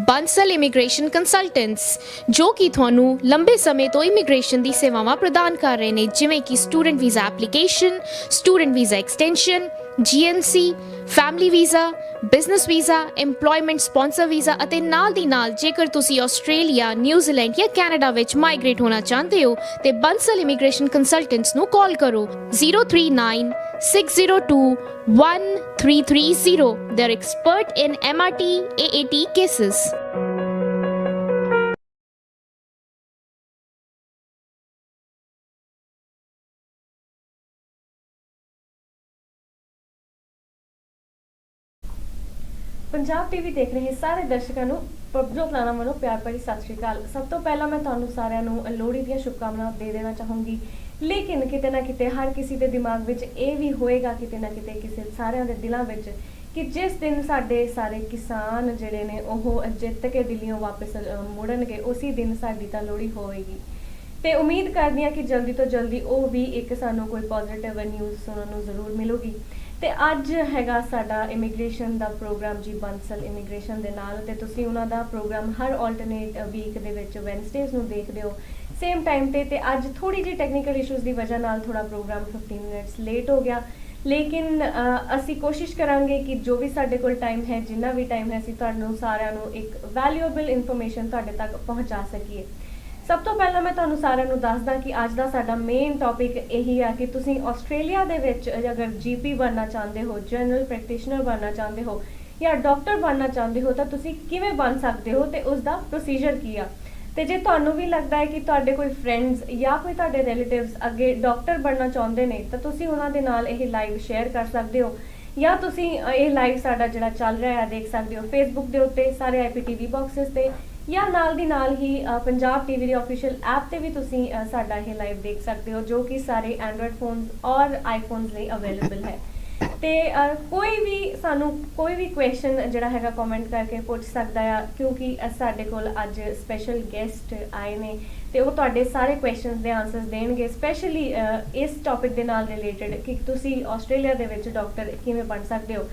Bansal immigration consultants ਜੋ ਕਿ ਤੁਹਾਨੂੰ ਲੰਬੇ ਸਮੇਂ ਤੋਂ ਇਮੀਗ੍ਰੇਸ਼ਨ ਦੀ ਸੇਵਾਵਾਂ ਪ੍ਰਦਾਨ ਕਰ ਰਹੇ ਨੇ, ਜਿਵੇਂ ਕਿ student visa application, student visa extension, GNC, family visa, business visa, employment sponsor visa ਅਤੇ ਨਾਲ ਦੀ ਨਾਲ ਜੇਕਰ ਤੁਸੀਂ ਆਸਟ੍ਰੇਲੀਆ, ਨਿਊਜ਼ੀਲੈਂਡ ਜਾਂ ਕੈਨੇਡਾ ਵਿੱਚ ਮਾਈਗ੍ਰੇਟ ਹੋਣਾ ਚਾਹੁੰਦੇ ਹੋ ਤੇ ਬੰਸਲ ਇਮੀਗ੍ਰੇਸ਼ਨ ਕੰਸਲਟੈਂਟਸ ਨੂੰ ਕਾਲ ਕਰੋ 039 602 1330. They're expert in MRT, AAT cases. Punjab TV ਦੇਖ ਰਹੇ ਸਾਰੇ ਦਰਸ਼ਕਾਂ ਨੂੰ ਪ੍ਰਭਜੋਤ ਰਾਣਾ ਵੱਲੋਂ ਪਿਆਰ ਭਰੀ ਸਤਿ ਸ਼੍ਰੀ ਅਕਾਲ। ਸਭ ਤੋਂ ਪਹਿਲਾਂ ਮੈਂ ਤੁਹਾਨੂੰ ਸਾਰਿਆਂ ਨੂੰ ਲੋਹੜੀ ਦੀਆਂ ਸ਼ੁਭਕਾਮਨਾਵਾਂ ਦੇ ਦੇਣਾ ਚਾਹੂੰਗੀ, ਲੇਕਿਨ ਕਿਤੇ ਨਾ ਕਿਤੇ ਹਰ ਕਿਸੇ ਦੇ ਦਿਮਾਗ ਵਿੱਚ ਇਹ ਵੀ ਹੋਏਗਾ, ਕਿਤੇ ਨਾ ਕਿਤੇ ਕਿਸੇ ਸਾਰਿਆਂ ਦੇ ਦਿਲਾਂ ਵਿੱਚ, ਕਿ ਜਿਸ ਦਿਨ ਸਾਡੇ ਸਾਰੇ ਕਿਸਾਨ ਜਿਹੜੇ ਨੇ ਉਹ ਜਿੱਤ ਕੇ ਦਿੱਲੀੋਂ ਵਾਪਸ ਮੁੜਨਗੇ, ਉਸੇ ਦਿਨ ਸਾਡੀ ਤਾਂ ਲੋਹੜੀ ਹੋਵੇਗੀ। ਤੇ ਉਮੀਦ ਕਰਦੀ ਹਾਂ ਕਿ ਜਲਦੀ ਤੋਂ ਜਲਦੀ ਉਹ ਵੀ ਇੱਕ ਸਾਨੂੰ ਕੋਈ ਪੋਜ਼ਿਟਿਵ ਨਿਊਜ਼ ਸੁਣਨ ਨੂੰ ਜ਼ਰੂਰ ਮਿਲੂਗੀ। ਤੇ ਅੱਜ ਹੈਗਾ ਸਾਡਾ ਇਮੀਗ੍ਰੇਸ਼ਨ ਦਾ ਪ੍ਰੋਗਰਾਮ ਜੀ, ਬੰਸਲ ਇਮੀਗ੍ਰੇਸ਼ਨ ਦੇ ਨਾਲ, ਤੇ ਤੁਸੀਂ ਉਹਨਾਂ ਦਾ ਪ੍ਰੋਗਰਾਮ ਹਰ ਆਲਟਰਨੇਟ ਵੀਕ ਦੇ ਵਿੱਚ ਵੈਨਸਡੇਜ਼ ਨੂੰ ਦੇਖਦੇ ਹੋ ਸੇਮ ਟਾਈਮ ਤੇ ਅੱਜ ਥੋੜੀ ਜਿਹੀ ਟੈਕਨੀਕਲ ਇਸ਼ੂਜ਼ ਦੀ ਵਜ੍ਹਾ ਨਾਲ ਥੋੜਾ ਪ੍ਰੋਗਰਾਮ 15 ਮਿੰਟਸ ਲੇਟ ਹੋ ਗਿਆ, ਲੇਕਿਨ ਅਸੀਂ ਕੋਸ਼ਿਸ਼ ਕਰਾਂਗੇ ਕਿ ਜੋ ਵੀ ਸਾਡੇ ਕੋਲ ਟਾਈਮ ਹੈ, ਜਿੰਨਾ ਵੀ ਟਾਈਮ ਹੈ, ਅਸੀਂ ਤੁਹਾਨੂੰ ਸਾਰਿਆਂ ਨੂੰ ਇੱਕ ਵੈਲਿਊਏਬਲ ਇਨਫੋਰਮੇਸ਼ਨ ਤੁਹਾਡੇ ਤੱਕ ਪਹੁੰਚਾ ਸਕੀਏ। ਸਭ ਤੋਂ ਪਹਿਲਾਂ ਮੈਂ ਤੁਹਾਨੂੰ ਸਾਰਿਆਂ ਨੂੰ ਦੱਸਦਾ ਕਿ ਅੱਜ ਦਾ ਸਾਡਾ ਮੇਨ ਟੌਪਿਕ ਇਹੀ ਆ ਕਿ ਤੁਸੀਂ ਆਸਟ੍ਰੇਲੀਆ ਦੇ ਵਿੱਚ ਅਗਰ GP ਬਣਨਾ ਚਾਹੁੰਦੇ ਹੋ, ਜਨਰਲ ਪ੍ਰੈਕਟੀਸ਼ਨਰ ਬਣਨਾ ਚਾਹੁੰਦੇ ਹੋ ਜਾਂ ਡਾਕਟਰ ਬਣਨਾ ਚਾਹੁੰਦੇ ਹੋ ਤਾਂ ਤੁਸੀਂ ਕਿਵੇਂ ਬਣ ਸਕਦੇ ਹੋ ਤੇ ਉਸ ਦਾ ਪ੍ਰੋਸੀਜਰ ਕੀ ਆ। ਤੇ ਜੇ ਤੁਹਾਨੂੰ ਵੀ ਲੱਗਦਾ ਹੈ ਕਿ ਤੁਹਾਡੇ ਕੋਈ ਫਰੈਂਡਸ ਜਾਂ ਕੋਈ ਤੁਹਾਡੇ ਰਿਲੇਟਿਵਸ ਅੱਗੇ ਡਾਕਟਰ ਬਣਨਾ ਚਾਹੁੰਦੇ ਨੇ ਤਾਂ ਤੁਸੀਂ ਉਹਨਾਂ ਦੇ ਨਾਲ ਇਹ ਲਾਈਵ ਸ਼ੇਅਰ ਕਰ ਸਕਦੇ ਹੋ, ਜਾਂ ਤੁਸੀਂ ਇਹ ਲਾਈਵ ਸਾਡਾ ਜਿਹੜਾ ਚੱਲ ਰਿਹਾ ਹੈ ਦੇਖ ਸਕਦੇ ਹੋ ਫੇਸਬੁੱਕ ਦੇ ਉੱਤੇ, ਸਾਰੇ IPTV ਬਾਕਸਿਸ ਤੇ, ਜਾਂ ਨਾਲ ਦੀ ਨਾਲ ਹੀ ਪੰਜਾਬ ਟੀਵੀ ਦੇ ਆਫੀਸ਼ੀਅਲ ਐਪ ਤੇ ਵੀ ਤੁਸੀਂ ਸਾਡਾ ਇਹ ਲਾਈਵ ਦੇਖ ਸਕਦੇ ਹੋ, ਜੋ ਕਿ ਸਾਰੇ ਐਂਡਰੋਇਡ ਫੋਨਸ ਔਰ ਆਈਫੋਨਸ ਲਈ ਅਵੇਲੇਬਲ ਹੈ। ਤੇ ਕੋਈ ਵੀ ਸਾਨੂੰ ਕੋਈ ਵੀ ਕੁਐਸਚਨ ਜਿਹੜਾ ਹੈਗਾ ਕਮੈਂਟ ਕਰਕੇ ਪੁੱਛ ਸਕਦਾ ਆ, ਕਿਉਂਕਿ ਸਾਡੇ ਕੋਲ ਅੱਜ ਸਪੈਸ਼ਲ ਗੈਸਟ ਆਏ ਨੇ ਤੇ ਉਹ ਤੁਹਾਡੇ ਸਾਰੇ ਕੁਐਸਚਨਸ ਦੇ ਆਨਸਰਸ ਦੇਣਗੇ, ਸਪੈਸ਼ਲੀ ਇਸ ਟੌਪਿਕ ਦੇ ਨਾਲ ਰਿਲੇਟਡ ਕਿ ਤੁਸੀਂ ਆਸਟ੍ਰੇਲੀਆ ਦੇ ਵਿੱਚ ਡਾਕਟਰ ਕਿਵੇਂ ਬਣ ਸਕਦੇ ਹੋ।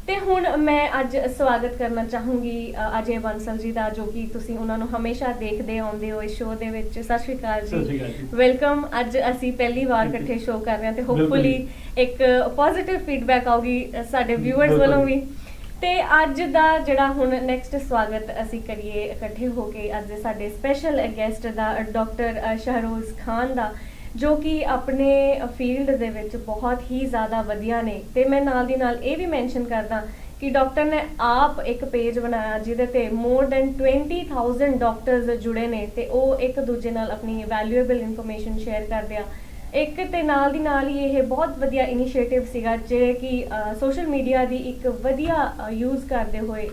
ਤੇ ਹੁਣ ਮੈਂ ਅੱਜ ਸਵਾਗਤ ਕਰਨਾ ਚਾਹੂੰਗੀ ਅਜੇ ਬੰਸਲ ਜੀ ਦਾ, ਜੋ ਕਿ ਤੁਸੀਂ ਉਹਨਾਂ ਨੂੰ ਹਮੇਸ਼ਾ ਦੇਖਦੇ ਆਉਂਦੇ ਹੋ ਇਸ ਸ਼ੋਅ ਦੇ ਵਿੱਚ। ਸਤਿ ਸ਼੍ਰੀ ਅਕਾਲ ਜੀ, ਵੈਲਕਮ। ਅੱਜ ਅਸੀਂ ਪਹਿਲੀ ਵਾਰ ਇਕੱਠੇ ਸ਼ੋਅ ਕਰ ਰਹੇ ਹਾਂ ਤੇ ਹੋਪਫੁਲੀ ਇੱਕ ਪੋਜ਼ਿਟਿਵ ਫੀਡਬੈਕ ਆਊਗੀ ਸਾਡੇ ਵਿਊਅਰਸ ਵੱਲੋਂ ਵੀ। ਤੇ ਅੱਜ ਦਾ ਜਿਹੜਾ ਹੁਣ ਨੈਕਸਟ ਸਵਾਗਤ ਅਸੀਂ ਕਰੀਏ ਇਕੱਠੇ ਹੋ ਕੇ ਅੱਜ ਦੇ ਸਾਡੇ ਸਪੈਸ਼ਲ ਗੈਸਟ ਦਾ, ਡਾਕਟਰ ਸ਼ਹਰੋਜ਼ ਖਾਨ ਦਾ, ਜੋ ਕਿ ਆਪਣੇ ਫੀਲਡ ਦੇ ਵਿੱਚ ਬਹੁਤ ਹੀ ਜ਼ਿਆਦਾ ਵਧੀਆ ਨੇ। ਤੇ ਮੈਂ ਨਾਲ ਦੀ ਨਾਲ ਇਹ ਵੀ ਮੈਂਸ਼ਨ ਕਰਦਾ ਕਿ ਡਾਕਟਰ ਨੇ ਆਪ ਇੱਕ ਪੇਜ ਬਣਾਇਆ ਜਿਹਦੇ ਤੇ ਮੋਰ ਦੈਨ 20,000 ਡਾਕਟਰਸ ਜੁੜੇ ਨੇ ਤੇ ਉਹ ਇੱਕ ਦੂਜੇ ਨਾਲ ਆਪਣੀ ਵੈਲਿਊਏਬਲ ਇਨਫੋਰਮੇਸ਼ਨ ਸ਼ੇਅਰ ਕਰਦੇ ਆ। ਇੱਕ ਤੇ ਨਾਲ ਦੀ ਨਾਲ ਹੀ ਇਹ ਬਹੁਤ ਵਧੀਆ ਇਨੀਸ਼ੀਏਟਿਵ ਸੀਗਾ, ਜੇ ਕਿ ਸੋਸ਼ਲ ਮੀਡੀਆ ਦੀ ਇੱਕ ਵਧੀਆ ਯੂਜ਼ ਕਰਦੇ ਹੋਏ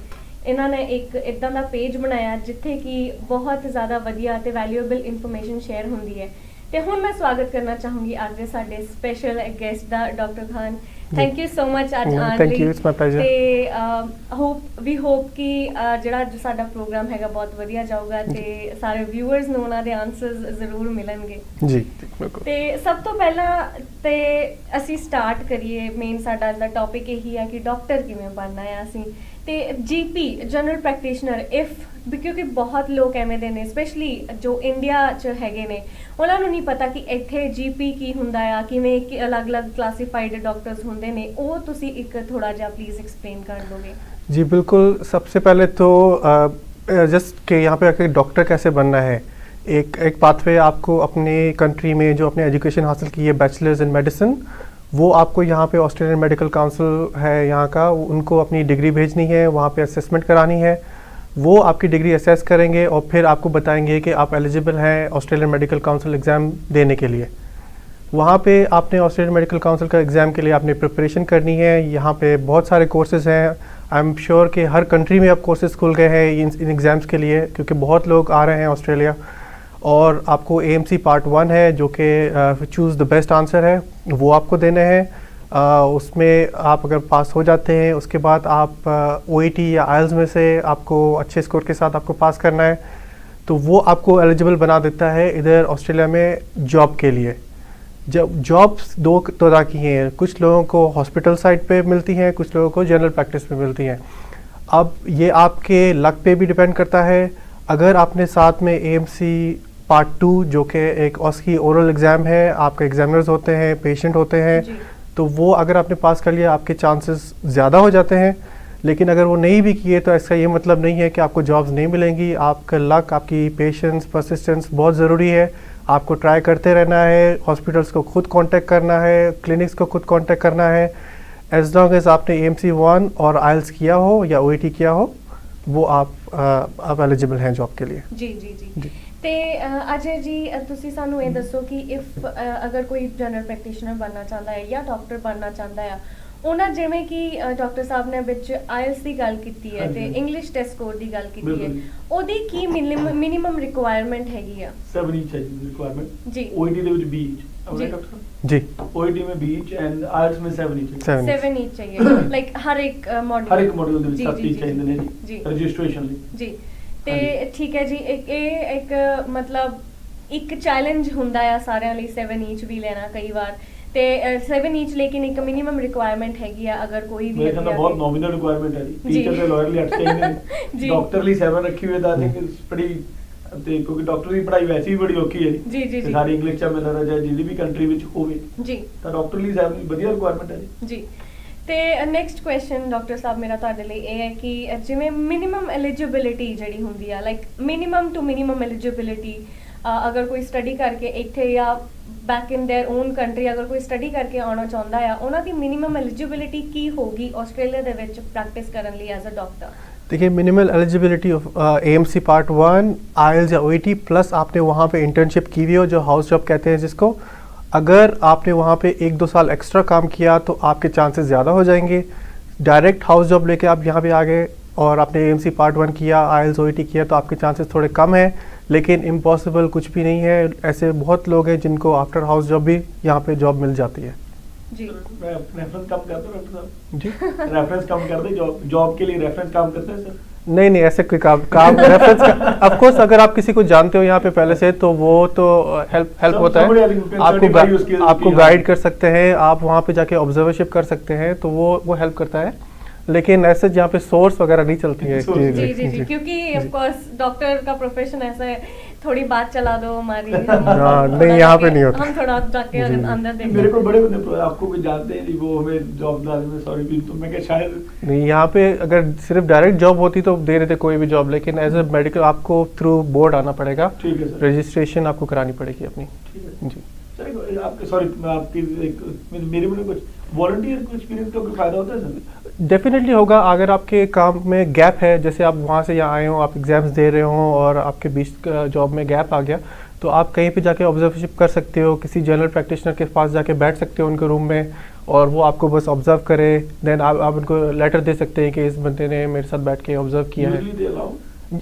ਇਹਨਾਂ ਨੇ ਇੱਕ ਇੱਦਾਂ ਦਾ ਪੇਜ ਬਣਾਇਆ ਜਿੱਥੇ ਕਿ ਬਹੁਤ ਜ਼ਿਆਦਾ ਵਧੀਆ ਤੇ ਵੈਲਿਊਏਬਲ ਇਨਫੋਰਮੇਸ਼ਨ ਸ਼ੇਅਰ ਹੁੰਦੀ ਹੈ। ਤੇ ਹੁਣ ਮੈਂ ਸਵਾਗਤ ਕਰਨਾ ਚਾਹੂੰਗੀ ਅੱਜ ਦੇ ਸਾਡੇ special guest the, doctor Khan. Thank you so much ਅੱਜ ਆਉਣ ਲਈ। Thank you, it's my pleasure. ਤੇ ਵੀ ਹੋਪ ਕਿ ਜਿਹੜਾ ਸਾਡਾ ਪ੍ਰੋਗਰਾਮ ਹੈਗਾ ਬਹੁਤ ਵਧੀਆ ਜਾਊਗਾ ਤੇ ਸਾਰੇ ਵਿਊਅਰਸ ਨੂੰ ਉਹਨਾਂ ਦੇ ਆਨਸਰਸ ਜ਼ਰੂਰ ਮਿਲਣਗੇ ਜੀ। ਤੇ ਸਭ ਤੋਂ ਪਹਿਲਾਂ ਤੇ ਅਸੀਂ ਸਟਾਰਟ ਕਰੀਏ, ਮੇਨ ਸਾਡਾ ਅੱਜ ਦਾ ਟੌਪਿਕ ਇਹੀ ਹੈ ਕਿ ਡਾਕਟਰ ਕਿਵੇਂ ਬਣਨਾ ਹੈ ਅਸੀਂ। ਤੇ GP ਜਨਰਲ ਪ੍ਰੈਕਟੀਸ਼ਨਰ ਕਿਉਂਕਿ ਬਹੁਤ ਲੋਕ ਐਵੇਂ ਦੇ ਨੇ, ਸਪੈਸ਼ਲੀ ਜੋ ਇੰਡੀਆ 'ਚ ਹੈਗੇ ਨੇ, ਉਹਨਾਂ ਨੂੰ ਨਹੀਂ ਪਤਾ ਕਿ ਇੱਥੇ GP ਕੀ ਹੁੰਦਾ ਆ, ਕਿਵੇਂ ਕਿ ਅਲੱਗ-ਅਲੱਗ ਕਲਾਸੀਫਾਈਡ ਡਾਕਟਰਸ ਹੁੰਦੇ ਨੇ। ਉਹ ਤੁਸੀਂ ਇੱਕ ਥੋੜਾ ਜਿਹਾ प्लीज एक्सप्लेन कर दोगे? जी बिल्कुल। सबसे पहले तो जस्ट कि यहाँ पे आकर डॉक्टर कैसे बनना है, एक पाथवे आपको अपने कंट्री में जो अपने एजुकेशन हासिल की है बैचलर्स इन मेडिसिन, वो आपको यहाँ पे ऑस्ट्रेलियन मेडिकल काउंसिल है यहाँ का, उनको अपनी डिग्री भेजनी है, वहाँ पे असेसमेंट करानी है, वो आपकी डिग्री असेस करेंगे और फिर आपको बताएंगे कि आप एलिजिबल हैं ऑस्ट्रेलियन मेडिकल काउंसिल एग्ज़ाम देने के लिए। वहाँ पे आपने ऑस्ट्रेलियन मेडिकल काउंसिल का एग्ज़ाम के लिए आपने प्रिपरेशन करनी है। यहाँ पे बहुत सारे कोर्सेज़ हैं, आई एम श्योर कि हर कंट्री में अब कोर्सेज़ खुल गए हैं इन एग्ज़ाम्स के लिए, क्योंकि बहुत लोग आ रहे हैं ऑस्ट्रेलिया। और आपको AMC पार्ट 1 है जो कि चूज़ द बेस्ट आंसर है, वो आपको देने हैं। उसमें आप अगर पास हो जाते हैं उसके बाद आप OET या IELTS में से आपको अच्छे स्कोर के साथ आपको पास करना है, तो वो आपको एलिजिबल बना देता है इधर ऑस्ट्रेलिया में जॉब के लिए। जब जॉब्स दो तरह की हैं, कुछ लोगों को हॉस्पिटल साइड पे मिलती हैं, कुछ लोगों को जनरल प्रैक्टिस में मिलती हैं। अब ये आपके लक पे भी डिपेंड करता है। अगर आपने साथ में एएमसी पार्ट 2 जो कि एक उसकी ओरल एग्ज़ाम है, आपके एग्जामिनर्स होते हैं, पेशेंट होते हैं, जी। तो वो अगर आपने पास कर लिया आपके चांसेस ज़्यादा हो जाते हैं। लेकिन अगर वो नहीं भी किए तो इसका ये मतलब नहीं है कि आपको जॉब्स नहीं मिलेंगी। आपका लक, आपकी पेशेंस, परसिस्टेंस बहुत ज़रूरी है। आपको ट्राई करते रहना है, हॉस्पिटल्स को खुद कांटेक्ट करना है, क्लिनिक्स को खुद कांटेक्ट करना है। एज लॉन्ग एज आपने एएमसी 1 और आइल्स किया हो या ओईटी किया हो, वो आप एलिजिबल हैं जॉब के लिए। जी जी जी जी। ਤੇ ਅਜੇ ਜੀ ਤੁਸੀਂ ਸਾਨੂੰ ਇਹ ਦੱਸੋ ਕਿ ਇਫ ਅਗਰ ਕੋਈ ਜਨਰਲ ਪ੍ਰੈਕਟੀਸ਼ਨਰ ਬਣਨਾ ਚਾਹੁੰਦਾ ਹੈ ਜਾਂ ਡਾਕਟਰ ਬਣਨਾ ਚਾਹੁੰਦਾ ਹੈ, ਉਹਨਾਂ ਜਿਵੇਂ ਕਿ ਡਾਕਟਰ ਸਾਹਿਬ ਨੇ ਵਿੱਚ ਆਇਲਸ ਦੀ ਗੱਲ ਕੀਤੀ ਹੈ ਤੇ ਹਾਂਜੀ। ਇੰਗਲਿਸ਼ ਟੈਸਟ ਸਕੋਰ ਦੀ ਗੱਲ ਕੀਤੀ ਹੈ, ਬਿਲਕੁਲ। ਉਹਦੀ ਕੀ ਮਿਨੀਮਮ ਰਿਕੁਆਇਰਮੈਂਟ ਹੈਗੀ ਆ? 7 each है रिक्वायरमेंट जी। ओईटी ਦੇ ਵਿੱਚ B each जी। डॉक्टर जी, ओईटी में B each एंड आइल्स में 7 each है। 7 7 ਈਚ ਚਾਹੀਏ ਲਾਈਕ ਹਰ ਇੱਕ ਮੋਡਿਊਲ? ਹਰ ਇੱਕ ਮੋਡਿਊਲ ਦੇ ਵਿੱਚ ਜੀ, 7 ਜੀ, each ਚਾਹੀਦੇ ਨੇ ਜੀ। ਜੀ ਰਜਿਸਟ੍ਰੇਸ਼ਨ ਲਈ। ਜੀ ਤੇ ਹਾਂਜੀ। ਠੀਕ ਹੈ ਜੀ, ਇੱਕ ਮਤਲਬ ਇੱਕ ਚੈਲੰਜ ਹੁੰਦਾ ਆ ਸਾਰਿਆਂ ਲਈ 7 ਈਚ ਵੀ ਲੈਣਾ ਕਈ ਵਾਰ, ਤੇ 7 ਈਚ ਲੇਕਿਨ ਇੱਕ ਮਿਨੀਮਮ ਰਿਕੁਆਇਰਮੈਂਟ ਹੈਗੀ ਆ ਅਗਰ ਕੋਈ ਵੀ ਮੇਰੇ ਖਿਆਲ ਨਾਲ ਬਹੁਤ ਨੋਮੀਨਲ ਰਿਕੁਆਇਰਮੈਂਟ ਹੈ ਜੀ। ਜੀ। ਟੀਚਰ ਤੇ ਲਾਇਰ ਲਈ 8 ਚਾਹੀਦੇ ਨੇ, ਜੀ। ਡਾਕਟਰ ਲਈ 7 ਰੱਖੀ ਹੋਈ ਤਾਂ ਆਈ ਥਿੰਕ ਬੜੀ, ਤੇ ਕਿਉਂਕਿ ਡਾਕਟਰ ਦੀ ਪੜ੍ਹਾਈ ਵੈਸੇ ਵੀ ਬੜੀ ਔਖੀ ਹੈ ਜੀ, ਜੀ, ਤੇ ਜੀ। ਸਾਰੀ ਇੰਗਲਿਸ਼ ਚ ਮਿਲ ਰਿਹਾ ਜਾਂ ਜਿਹਦੀ ਵੀ ਕੰਟਰੀ ਵਿੱਚ ਹੋਵੇ ਜੀ ਤਾਂ ਡਾਕਟਰ ਲਈ 7 ਵਧੀਆ ਰਿਕੁਆਇਰਮੈਂਟ ਹੈ ਜੀ। ਜੀ ਤੇ ਨੈਕਸਟ ਕੁਐਸਚਨ ਡਾਕਟਰ ਸਾਹਿਬ ਮੇਰਾ ਤੁਹਾਡੇ ਲਈ ਇਹ ਹੈ ਕਿ ਜਿਵੇਂ ਮਿਨੀਮਮ ਐਲੀਜੀਬਿਲਿਟੀ ਜਿਹੜੀ ਹੁੰਦੀ ਆ, like minimum to minimum eligibility, ਅਗਰ ਕੋਈ ਸਟੱਡੀ ਕਰਕੇ ਇੱਥੇ ਜਾਂ back in their own country ਅਗਰ ਕੋਈ ਸਟੱਡੀ ਕਰਕੇ ਆਉਣਾ ਚਾਹੁੰਦਾ ਆ, ਉਹਨਾਂ ਦੀ ਮਿਨੀਮਮ ਐਲੀਜੀਬਿਲਿਟੀ ਕੀ ਹੋਗੀ ਆਸਟ੍ਰੇਲੀਆ ਦੇ ਵਿੱਚ ਪ੍ਰੈਕਟਿਸ ਕਰਨ ਲਈ ਐਜ਼ ਅ ਡਾਕटर? देखिए, minimal eligibility of AMC part 1, IELTS या ओईटी प्लस आपने वहाँ पे इंटर्नशिप की हुई हो, जो हाउस जॉब कहते हैं जिसको। अगर आपने वहाँ पे 1-2 साल एक्स्ट्रा काम किया तो आपके चांसेस ज़्यादा हो जाएंगे। डायरेक्ट हाउस जॉब लेके आप यहाँ पे आ गए और आपने एएमसी पार्ट 1 किया, आइल्स ओईटी किया, तो आपके चांसेस थोड़े कम हैं। लेकिन इम्पॉसिबल कुछ भी नहीं है। ऐसे बहुत लोग हैं जिनको आफ्टर हाउस जॉब भी यहाँ पे जॉब मिल जाती है। जी मैं रेफरेंस कम करता हूँ डॉक्टर साहब जी, रेफरेंस कम कर दे, जॉब के लिए रेफरेंस काम करते हैं सर? नहीं ऐसे कोई काम रेफरेंस ऑफ कोर्स अगर आप किसी को जानते हो यहाँ पे पहले से तो वो तो हेल्प होता somebody I है, think can certify उसके- आपको उसकी, गाइड कर सकते हैं, आप वहाँ पे जाके ऑब्जर्वरशिप कर सकते हैं, तो वो हेल्प करता है। लेकिन ऐसे जहाँ पे सोर्स वगैरह नहीं चलती है। Source, जी जी जी क्योंकि ऑफ कोर्स डॉक्टर का प्रोफेशन ऐसा है, थोड़ी बात चला दो हमारी, हाँ, नहीं, यहाँ पे नहीं होता। हम थोड़ा जाके जी। अंदर देख मेरे को बड़े बंदे आपको कोई जानते हैं जी, वो हमें जॉब दिलाने में सॉरी भी, तो मैं क्या शायद नहीं, यहाँ पे अगर सिर्फ डायरेक्ट जॉब होती तो दे रहे थे कोई भी जॉब, लेकिन एज ए मेडिकल आपको थ्रू बोर्ड आना पड़ेगा, ठीक है सर, रजिस्ट्रेशन आपको करानी पड़ेगी अपनी। ठीक है जी, सर। आपके सॉरी मैं आपकी मेरे में कुछ वॉलंटियर को एक्सपीरियंस का कोई फायदा होता है सर? डेफिनेटली होगा। अगर आपके काम में गैप है, जैसे आप वहाँ से यहाँ आए हो, आप एग्जाम्स दे रहे हो और आपके बीच जॉब में गैप आ गया, तो आप कहीं पे जाके ऑब्जर्वरशिप कर सकते हो, किसी जनरल प्रैक्टिशनर के पास जाके बैठ सकते हो उनके रूम में, और वो आपको बस ऑब्जर्व करे। देन आप उनको लेटर दे सकते हैं कि इस बंदे ने मेरे साथ बैठ के ऑब्जर्व किया है। Usually they allow?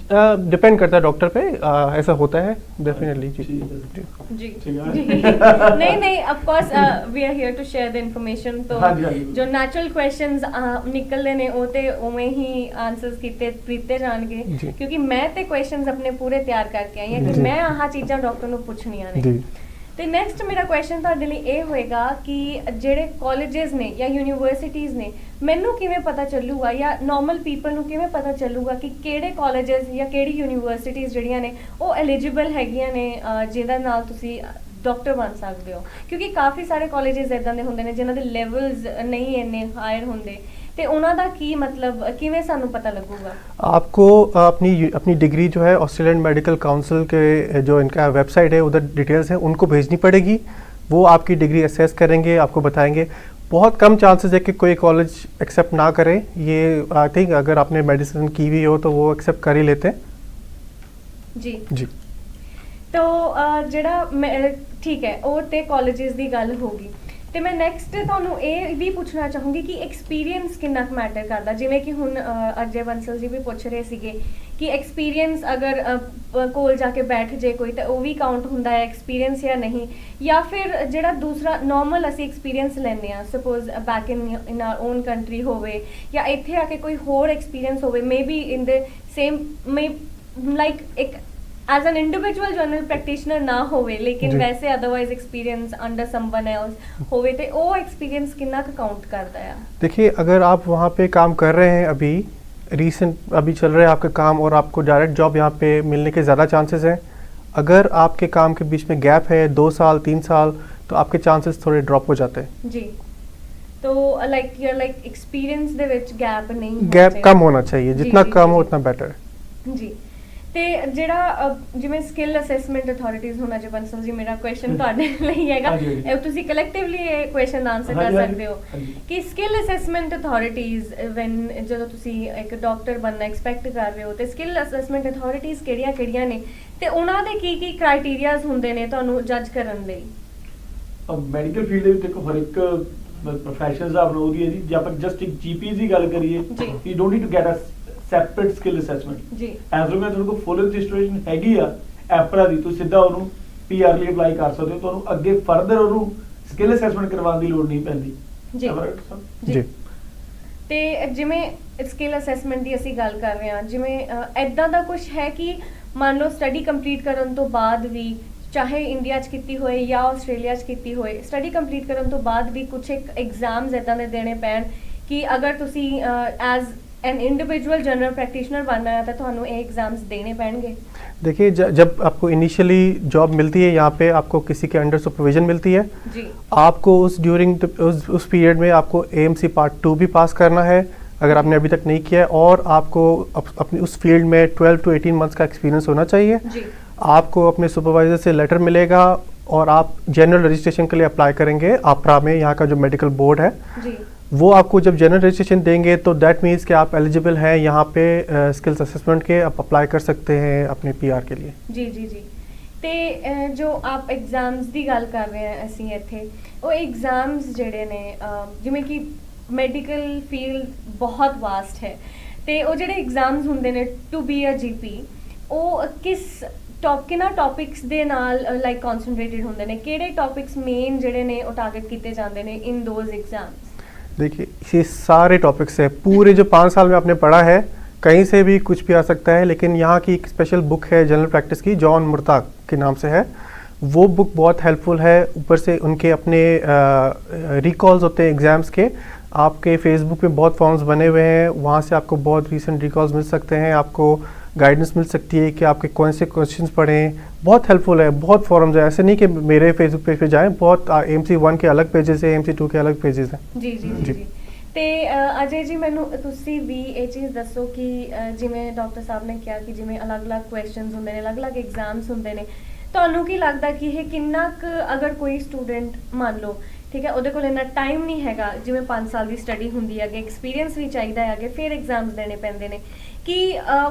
डिपेंड करता है डॉक्टर पे, ऐसा होता है डेफिनेटली। जी, ठीक है सर। जी ठीक है। जी नहीं नहीं of course we are here to share the information. तो हाँ जी, हाँ जी। जो ਨੈਚੁਰਲ ਕੁਐਸਚਨਸ ਨਿਕਲਦੇ ਨੇ ਉਹ ਤੇ ਉਵੇਂ ਹੀ ਆਨਸਰਸ ਦਿੱਤੇ ਜਾਣਗੇ, ਜੀ। ਕਿਉਂਕਿ ਮੈਂ ਤੇ ਕੁਐਸਚਨਸ ਆਪਣੇ ਪੂਰੇ ਤਿਆਰ ਕਰਕੇ ਆਈ ਹਾਂ ਕਿ ਜੀ। ਮੈਂ ਆਹ ਚੀਜ਼ਾਂ ਡਾਕਟਰ ਨੂੰ ਪੁੱਛਣੀਆਂ ਨੇ। जी, ਤੇ ਨੈਕਸਟ ਮੇਰਾ ਕੁਐਸਚਨ ਤੁਹਾਡੇ ਲਈ ਇਹ ਹੋਏਗਾ ਕਿ ਜਿਹੜੇ ਕਾਲਜਸ ਨੇ ਜਾਂ ਯੂਨੀਵਰਸਿਟੀਜ਼ ਨੇ, ਮੈਨੂੰ ਕਿਵੇਂ ਪਤਾ ਚੱਲੂਗਾ ਜਾਂ ਨਾਰਮਲ ਪੀਪਲ ਨੂੰ ਕਿਵੇਂ ਪਤਾ ਚੱਲੂਗਾ ਕਿ ਕਿਹੜੇ ਕਾਲਜਸ ਜਾਂ ਕਿਹੜੀ ਯੂਨੀਵਰਸਿਟੀਜ਼ ਜਿਹੜੀਆਂ ਨੇ ਉਹ ਐਲੀਜੀਬਲ ਹੈਗੀਆਂ ਨੇ ਜਿਹਦੇ ਨਾਲ ਤੁਸੀਂ ਡਾਕਟਰ ਬਣ ਸਕਦੇ ਹੋ? ਕਿਉਂਕਿ ਕਾਫੀ ਸਾਰੇ ਕਾਲਜਸ ਇਦਾਂ ਦੇ ਹੁੰਦੇ ਨੇ ਜਿਨ੍ਹਾਂ ਦੇ ਲੈਵਲਸ ਨਹੀਂ ਇੰਨੇ ਹਾਇਰ ਹੁੰਦੇ, ਤੇ ਉਹਨਾਂ ਦਾ ਕੀ ਮਤਲਬ ਕਿਵੇਂ ਸਾਨੂੰ ਪਤਾ ਲੱਗੂਗਾ? आपको अपनी डिग्री जो है ऑस्ट्रेलियन मेडिकल काउंसिल के जो इनका वेबसाइट है उधर डिटेल्स हैं उनको भेजनी पड़ेगी। वो आपकी डिग्री असेस करेंगे, आपको बताएंगे। बहुत कम चांसेस है कि कोई कॉलेज एक्सेप्ट ना करे। ये आई थिंक अगर आपने मेडिसिन की हुई हो तो वो एक्सेप्ट कर ही लेते हैं। ਜੀ जी, ਤੋ ਜਿਹੜਾ ਠੀਕ ਹੈ ਉਹ ਤੇ ਕਾਲਜਸ ਦੀ ਗੱਲ ਹੋ ਗਈ, ਤੇ ਮੈਂ ਨੈਕਸਟ ਤੁਹਾਨੂੰ ਇਹ ਵੀ ਪੁੱਛਣਾ ਚਾਹੂੰਗੀ ਕਿ ਐਕਸਪੀਰੀਅੰਸ ਕਿੰਨਾ ਕੁ ਮੈਟਰ ਕਰਦਾ? ਜਿਵੇਂ ਕਿ ਹੁਣ ਅਜੇ ਬੰਸਲ ਜੀ ਵੀ ਪੁੱਛ ਰਹੇ ਸੀਗੇ ਕਿ ਐਕਸਪੀਰੀਅੰਸ ਅਗਰ ਕੋਲ ਜਾ ਕੇ ਬੈਠ ਜੇ ਕੋਈ ਤਾਂ ਉਹ ਵੀ ਕਾਊਂਟ ਹੁੰਦਾ ਹੈ ਐਕਸਪੀਰੀਅੰਸ ਜਾਂ ਨਹੀਂ, ਜਾਂ ਫਿਰ ਜਿਹੜਾ ਦੂਸਰਾ ਨਾਰਮਲ ਅਸੀਂ ਐਕਸਪੀਰੀਅੰਸ ਲੈਂਦੇ ਹਾਂ, suppose back in our own country ਹੋਵੇ ਜਾਂ ਇੱਥੇ ਆ ਕੇ ਕੋਈ ਹੋਰ ਐਕਸਪੀਰੀਅੰਸ ਹੋਵੇ, maybe in the same may like ਇੱਕ as an individual general practitioner ना होवे लेकिन जी। वैसे otherwise experience under someone else होवे, तो वो एक्सपीरियंस कितना का काउंट करता है? देखिए अगर आप वहाँ पे काम कर रहे हैं अभी रीसेंट अभी चल रहा है आपका काम और आपको डायरेक्ट जॉब यहाँ पे मिलने के ज़्यादा चांसेस हैं। अगर आपके काम के बीच में गैप है 2 साल 3 साल तो आपके चांसेस थोड़े ड्रॉप हो जाते हैं। जी, तो ਲਾਈਕ ਯੂਰ ਲਾਈਕ ਐਕਸਪੀਰੀਅੰਸ ਦੇ ਵਿੱਚ ਗੈਪ ਨਹੀਂ ਹੋਣਾ गैप ਚਾਹੀਦਾ। कम होना चाहिए, जी, जितना जी, कम हो जी। उतना बेटर है। ਜੀ ਤੇ ਜਿਹੜਾ ਜਿਵੇਂ ਸਕਿੱਲ ਅਸੈਸਮੈਂਟ ਅਥਾਰਟੀਜ਼ ਹੁਣ ਅਜੇ ਬੰਸਲ ਜੀ ਮੇਰਾ ਕੁਐਸਚਨ ਤੁਹਾਡੇ ਲਈ ਹੈਗਾ, ਹਾਂਜੀ, ਹਾਂਜੀ। ਇਹ ਤੁਸੀਂ ਕਲੈਕਟਿਵਲੀ ਇਹ ਕੁਐਸਚਨ ਆਨਸਰ ਕਰ ਹਾਂਜੀ, ਸਕਦੇ ਹੋ ਹਾਂਜੀ। ਕਿ ਸਕਿੱਲ ਅਸੈਸਮੈਂਟ ਅਥਾਰਟੀਜ਼ ਵੈਨ ਜਦੋਂ ਤੁਸੀਂ ਇੱਕ ਡਾਕਟਰ ਬਣਨਾ ਐਕਸਪੈਕਟ ਕਰ ਰਹੇ ਹੋ ਤੇ ਸਕਿੱਲ ਅਸੈਸਮੈਂਟ ਅਥਾਰਟੀਜ਼ ਕਿਹੜੀਆਂ ਨੇ ਤੇ ਉਹਨਾਂ ਦੇ ਕੀ ਕ੍ਰਾਈਟੇਰੀਆਜ਼ ਹੁੰਦੇ ਨੇ ਤੁਹਾਨੂੰ ਜੱਜ ਕਰਨ ਲਈ? ਮੈਡੀਕਲ ਫੀਲਡ ਦੇ ਵਿੱਚ ਦੇਖੋ ਹਰ ਇੱਕ ਪ੍ਰੋਫੈਸ਼ਨਲ ਦਾ ਆਪਣਾ ਉਹਦੀ ਹੈ ਜੀ। ਜੇ ਆਪਾਂ ਜਸਟ ਇੱਕ ਜੀਪੀ ਦੀ ਗੱਲ ਕਰੀਏ, ਜੀ। You don't need to get a separate skill assessment. ਜੀ ਐਜ਼ ਲੌਂਗ ਐਜ਼ ਤੁਹਾਡੇ ਕੋਲ ਫੁੱਲ ਰਜਿਸਟ੍ਰੇਸ਼ਨ ਹੈਗੀ ਆ ਐਪਰਾ ਦੀ, ਤੁਸੀਂ ਸਿੱਧਾ ਉਹਨੂੰ ਪੀਆਰ ਲਈ ਅਪਲਾਈ ਕਰ ਸਕਦੇ ਹੋ। ਤੁਹਾਨੂੰ ਅੱਗੇ ਫਰਦਰ ਉਹਨੂੰ ਸਕਿੱਲ ਅਸੈਸਮੈਂਟ ਕਰਵਾਉਣ ਦੀ ਲੋੜ ਨਹੀਂ ਪੈਂਦੀ। ਜੀ। Am I right, sir? जी ਤੇ ਜਿਵੇਂ ਸਕਿੱਲ ਅਸੈਸਮੈਂਟ ਦੀ ਅਸੀਂ ਗੱਲ ਕਰ ਰਹੇ ਹਾਂ, ਜਿਵੇਂ ਐਦਾਂ ਦਾ ਕੁਝ ਹੈ ਕਿ ਮੰਨ ਲਓ ਸਟੱਡੀ ਕੰਪਲੀਟ ਕਰਨ ਤੋਂ ਬਾਅਦ ਵੀ, ਚਾਹੇ ਇੰਡੀਆ 'ਚ ਕੀਤੀ ਹੋਏ ਜਾਂ ਆਸਟ੍ਰੇਲੀਆ 'ਚ ਕੀਤੀ ਹੋਏ, ਸਟੱਡੀ ਕੰਪਲੀਟ ਕਰਨ ਤੋਂ ਬਾਅਦ ਵੀ ਕੁਝ ਇੱਕ ਐਗਜ਼ਾਮਸ ਇੱਦਾਂ ਦੇ ਦੇਣੇ ਪੈਣ ਕਿ ਅਗਰ ਤੁਸੀਂ as an individual general practitioner बनना है तो ਤੁਹਾਨੂੰ ਇਹ एग्जाम्स देने पैणगे? देखिए जब आपको इनिशियली जॉब मिलती है यहाँ पे आपको किसी के अंडर सुपरविजन मिलती है। जी। आपको उस ड्यूरिंग उस पीरियड में आपको AMC पार्ट 2 भी पास करना है अगर आपने अभी तक नहीं किया है, और आपको अपनी उस फील्ड में 12 to 18 मंथ्स का एक्सपीरियंस होना चाहिए। जी। आपको अपने सुपरवाइजर से लेटर मिलेगा और आप जनरल रजिस्ट्रेशन के लिए अप्लाई करेंगे आपरा में, यहाँ का जो मेडिकल बोर्ड है। जी। वो आपको जब जनरल रजिस्ट्रेशन देंगे तो दैट मीन्स कि आप एलिजिबल हैं यहाँ पे स्किल्स असेसमेंट के, आप अप्लाई कर सकते हैं अपने PR के लिए। ਜੀ ਜੀ ਜੀ ਤੇ ਜੋ ਆਪ ਐਗਜ਼ਾਮਸ ਦੀ ਗੱਲ ਕਰ ਰਹੇ ਹਾਂ ਅਸੀਂ ਇੱਥੇ, ਉਹ ਐਗਜ਼ਾਮਸ ਜਿਹੜੇ ਨੇ ਜਿਵੇਂ ਕਿ ਮੈਡੀਕਲ ਫੀਲਡ ਬਹੁਤ ਵਾਸਟ ਹੈ ਤੇ ਉਹ ਜਿਹੜੇ ਐਗਜ਼ਾਮਸ ਹੁੰਦੇ ਨੇ ਟੂ ਬੀ ਅ GP, ਉਹ ਕਿਹਨਾਂ ਟੌਪਿਕਸ ਦੇ ਨਾਲ ਲਾਈਕ ਕਨਸੈਂਟਰੇਟਡ ਹੁੰਦੇ ਨੇ? ਕਿਹੜੇ ਟੌਪਿਕਸ ਮੇਨ ਜਿਹੜੇ ਨੇ ਉਹ ਟਾਰਗੇਟ ਕੀਤੇ ਜਾਂਦੇ ਨੇ ਇਨ ਦੋਜ਼ ਐਗਜ਼ਾਮਸ? देखिए ये सारे टॉपिक्स है, पूरे जो 5 साल में आपने पढ़ा है कहीं से भी कुछ भी आ सकता है, लेकिन यहाँ की एक स्पेशल बुक है जनरल प्रैक्टिस की, जॉन मुर्ताग के नाम से है। वो बुक बहुत हेल्पफुल है। ऊपर से उनके अपने रिकॉल्स होते हैं एग्ज़ाम्स के, आपके फेसबुक पे बहुत फॉर्म्स बने हुए हैं, वहाँ से आपको बहुत रीसेंट रिकॉल्स मिल सकते हैं, आपको गाइडेंस मिल सकती है कि आपके कौन से क्वेश्चंस पढ़ें। बहुत हेल्पफुल है, बहुत फॉरम्स है, ऐसे नहीं कि मेरे फेसबुक पेज पे जाएं, बहुत AMC 1 के अलग पेजेस है, AMC 2 के अलग पेजेस हैं। ਜੀ ਜੀ ਜੀ ਜੀ ਤੇ ਅਜੇ ਜੀ ਮੈਨੂੰ ਤੁਸੀਂ ਵੀ ਇਹ ਚੀਜ਼ ਦੱਸੋ ਕਿ ਜਿਵੇਂ ਡਾਕਟਰ ਸਾਹਿਬ ਨੇ ਕਿਹਾ ਕਿ ਜਿਵੇਂ ਅਲੱਗ-ਅਲੱਗ ਕੁਐਸਚਨਸ ਹੁੰਦੇ ਨੇ, ਅਲੱਗ-ਅਲੱਗ ਐਗਜ਼ਾਮਸ ਹੁੰਦੇ ਨੇ, ਤੁਹਾਨੂੰ ਕੀ ਲੱਗਦਾ ਕਿ ਇਹ ਕਿੰਨਾ ਕੁ, ਅਗਰ ਕੋਈ ਸਟੂਡੈਂਟ ਮੰਨ ਲਓ ਠੀਕ ਹੈ ਉਹਦੇ ਕੋਲ ਇੰਨਾ ਟਾਈਮ ਨਹੀਂ ਹੈਗਾ, ਜਿਵੇਂ 5 ਸਾਲ ਦੀ ਸਟੱਡੀ ਹੁੰਦੀ ਹੈ, ਅੱਗੇ ਐਕਸਪੀਰੀਅੰਸ ਵੀ ਚਾਹੀਦਾ ਹੈ, ਅੱਗੇ ਫਿਰ ਐਗਜ਼ਾਮਸ ਦੇਣੇ ਪੈਂਦੇ ਨੇ, ਕਿ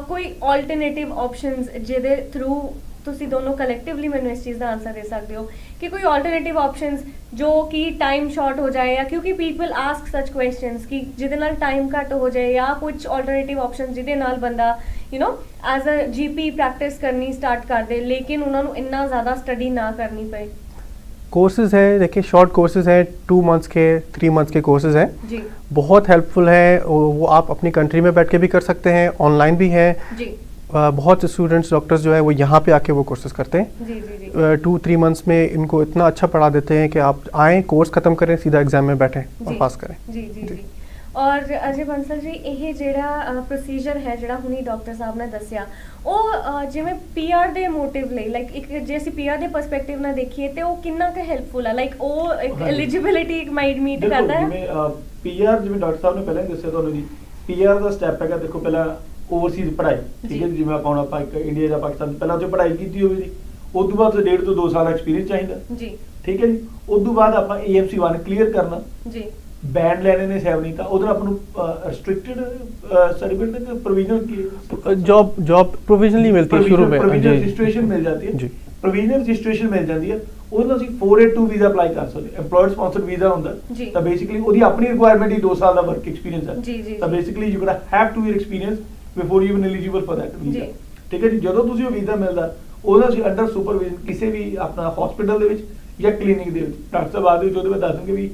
ਕੋਈ ਆਲਟਰਨੇਟਿਵ ਆਪਸ਼ਨਸ ਜਿਹਦੇ ਥਰੂ ਤੁਸੀਂ ਦੋਨੋਂ ਕਲੈਕਟਿਵਲੀ ਮੈਨੂੰ ਇਸ ਚੀਜ਼ ਦਾ ਆਨਸਰ ਦੇ ਸਕਦੇ ਹੋ ਕਿ ਕੋਈ ਆਲਟਰਨੇਟਿਵ ਆਪਸ਼ਨਸ ਜੋ ਕਿ ਟਾਈਮ ਸ਼ਾਰਟ ਹੋ ਜਾਏ, ਜਾਂ ਕਿਉਂਕਿ ਪੀਪਲ ਆਸਕ ਸੱਚ ਕੁਐਸਚਨਸ ਕਿ ਜਿਹਦੇ ਨਾਲ ਟਾਈਮ ਘੱਟ ਹੋ ਜਾਏ, ਜਾਂ ਕੁਝ ਆਲਟਰਨੇਟਿਵ ਆਪਸ਼ਨ ਜਿਹਦੇ ਨਾਲ ਬੰਦਾ ਐਜ਼ ਅ GP ਪ੍ਰੈਕਟਿਸ ਕਰਨੀ ਸਟਾਰਟ ਕਰ ਦੇ, ਲੇਕਿਨ ਉਹਨਾਂ ਨੂੰ ਇੰਨਾ ਜ਼ਿਆਦਾ ਸਟੱਡੀ ਨਾ ਕਰਨੀ ਪਏ? कोर्सेज हैं, देखिए शॉर्ट कोर्सेज हैं, 2 मंथ्स के 3 मंथ्स के कोर्सेज हैं, जी। बहुत हेल्पफुल है। वो आप अपनी कंट्री में बैठ के भी कर सकते हैं, ऑनलाइन भी हैं। जी। बहुत स्टूडेंट्स डॉक्टर्स जो है वो यहाँ पे आके वो कोर्सेज करते हैं। जी जी जी 2-3 मंथ्स में इनको इतना अच्छा पढ़ा देते हैं कि आप आएँ, कोर्स ख़त्म करें, सीधा एग्ज़ाम में बैठें और जी। पास करें। ਜੀ ਜੀ ਜੀ ਔਰ ਅਜੇ ਬੰਸਲ ਜੀ, ਇਹ ਜਿਹੜਾ ਪ੍ਰੋਸੀਜਰ ਹੈ ਜਿਹੜਾ ਹੁਣੀ ਡਾਕਟਰ ਸਾਹਿਬ ਨੇ ਦੱਸਿਆ, ਉਹ ਜਿਵੇਂ PR ਦੇ ਮੋਟਿਵ ਲਈ, ਲਾਈਕ ਇੱਕ ਜੇ ਅਸੀਂ PR ਦੇ ਪਰਸਪੈਕਟਿਵ ਨਾਲ ਦੇਖੀਏ ਤੇ ਉਹ ਕਿੰਨਾ ਕੁ ਹੈਲਪਫੁਲ ਆ, ਲਾਈਕ ਉਹ ਇੱਕ ਹਾਂਜੀ। ਐਲੀਜੀਬਿਲਿਟੀ ਮਾਈਟ ਮੀਟ ਦੇਖੋ ਕਰਦਾ ਹੈ? ਜਿਵੇਂ PR ਜਿਵੇਂ ਡਾਕਟਰ ਸਾਹਿਬ ਨੇ ਪਹਿਲਾਂ ਹੀ ਦੱਸਿਆ ਤੁਹਾਨੂੰ ਜੀ, PR ਦਾ ਸਟੈਪ ਹੈਗਾ, ਦੇਖੋ ਪਹਿਲਾਂ ਓਵਰਸੀਜ਼ ਪੜ੍ਹਾਈ, ਠੀਕ ਹੈ ਜੀ, ਜਿਵੇਂ ਆਪਾਂ ਇੱਕ ਇੰਡੀਆ ਜਾਂ ਪਾਕਿਸਤਾਨ ਪਹਿਲਾਂ ਉੱਥੇ ਪੜ੍ਹਾਈ ਕੀਤੀ ਹੋਵੇ ਜੀ, ਉਸ ਤੋਂ ਬਾਅਦ 1.5 ਤੋਂ 2 ਸਾਲ ਦਾ ਐਕਸਪੀਰੀਅੰਸ ਚਾਹੀਦਾ ਜੀ, ਠੀਕ ਹੈ ਜੀ। ਉਸ ਤੋਂ ਬਾਅਦ ਆਪਾਂ AMC 1 ਕਲੀਅਰ ਕਰਨਾ ਜੀ, ਬੈਂਡ ਲੈਣੇ ਨੇ 70 ਤਾਂ ਉਧਰ ਆਪਾਂ ਨੂੰ ਰਿਸਟ੍ਰਿਕਟਡ ਸਰਟੀਫਿਕੇਟ ਤੇ प्रोविजनल की जॉब प्रोविजनली मिलती है शुरू में, प्रोविजनल जी। रजिस्ट्रेशन मिल जाती है जी। प्रोविजनल रजिस्ट्रेशन मिल जाती है, ਉਹਦੇ ਨਾਲ ਅਸੀਂ 482 ਵੀਜ਼ਾ ਅਪਲਾਈ ਕਰ ਸਕਦੇ ਹਾਂ। EMPLOYER ਸਪਾਂਸਰਡ ਵੀਜ਼ਾ ਹੁੰਦਾ ਜੀ। ਤਾਂ ਬੇਸਿਕਲੀ ਉਹਦੀ ਆਪਣੀ ਰਿਕੁਆਇਰਮੈਂਟ ਹੀ 2 ਸਾਲ ਦਾ ਵਰਕ ਐਕਸਪੀਰੀਅੰਸ ਹੈ। ਜੀ ਜੀ ਤਾਂ basically you got have two year experience before you even eligible for that visa, ਜੀ। ਠੀਕ ਹੈ ਜੀ। ਜਦੋਂ ਤੁਸੀਂ ਉਹ ਵੀਜ਼ਾ ਮਿਲਦਾ, ਉਹਦਾ ਅਸੀਂ ਅੰਡਰ ਸੁਪਰਵਿਜ਼ਨ ਕਿਸੇ ਵੀ ਆਪਣਾ ਹਸਪੀਟਲ ਦੇ ਵਿੱਚ ਜਾਂ ਕਲੀਨਿਕ ਦੇ ਵਿੱਚ, ਡਾਕਟਰ ਸਾਹਿਬ ਬਾਅਦ ਵਿੱਚ ਉਹਦੇ ਵਿੱਚ ਦੱਸਣਗੇ ਵੀ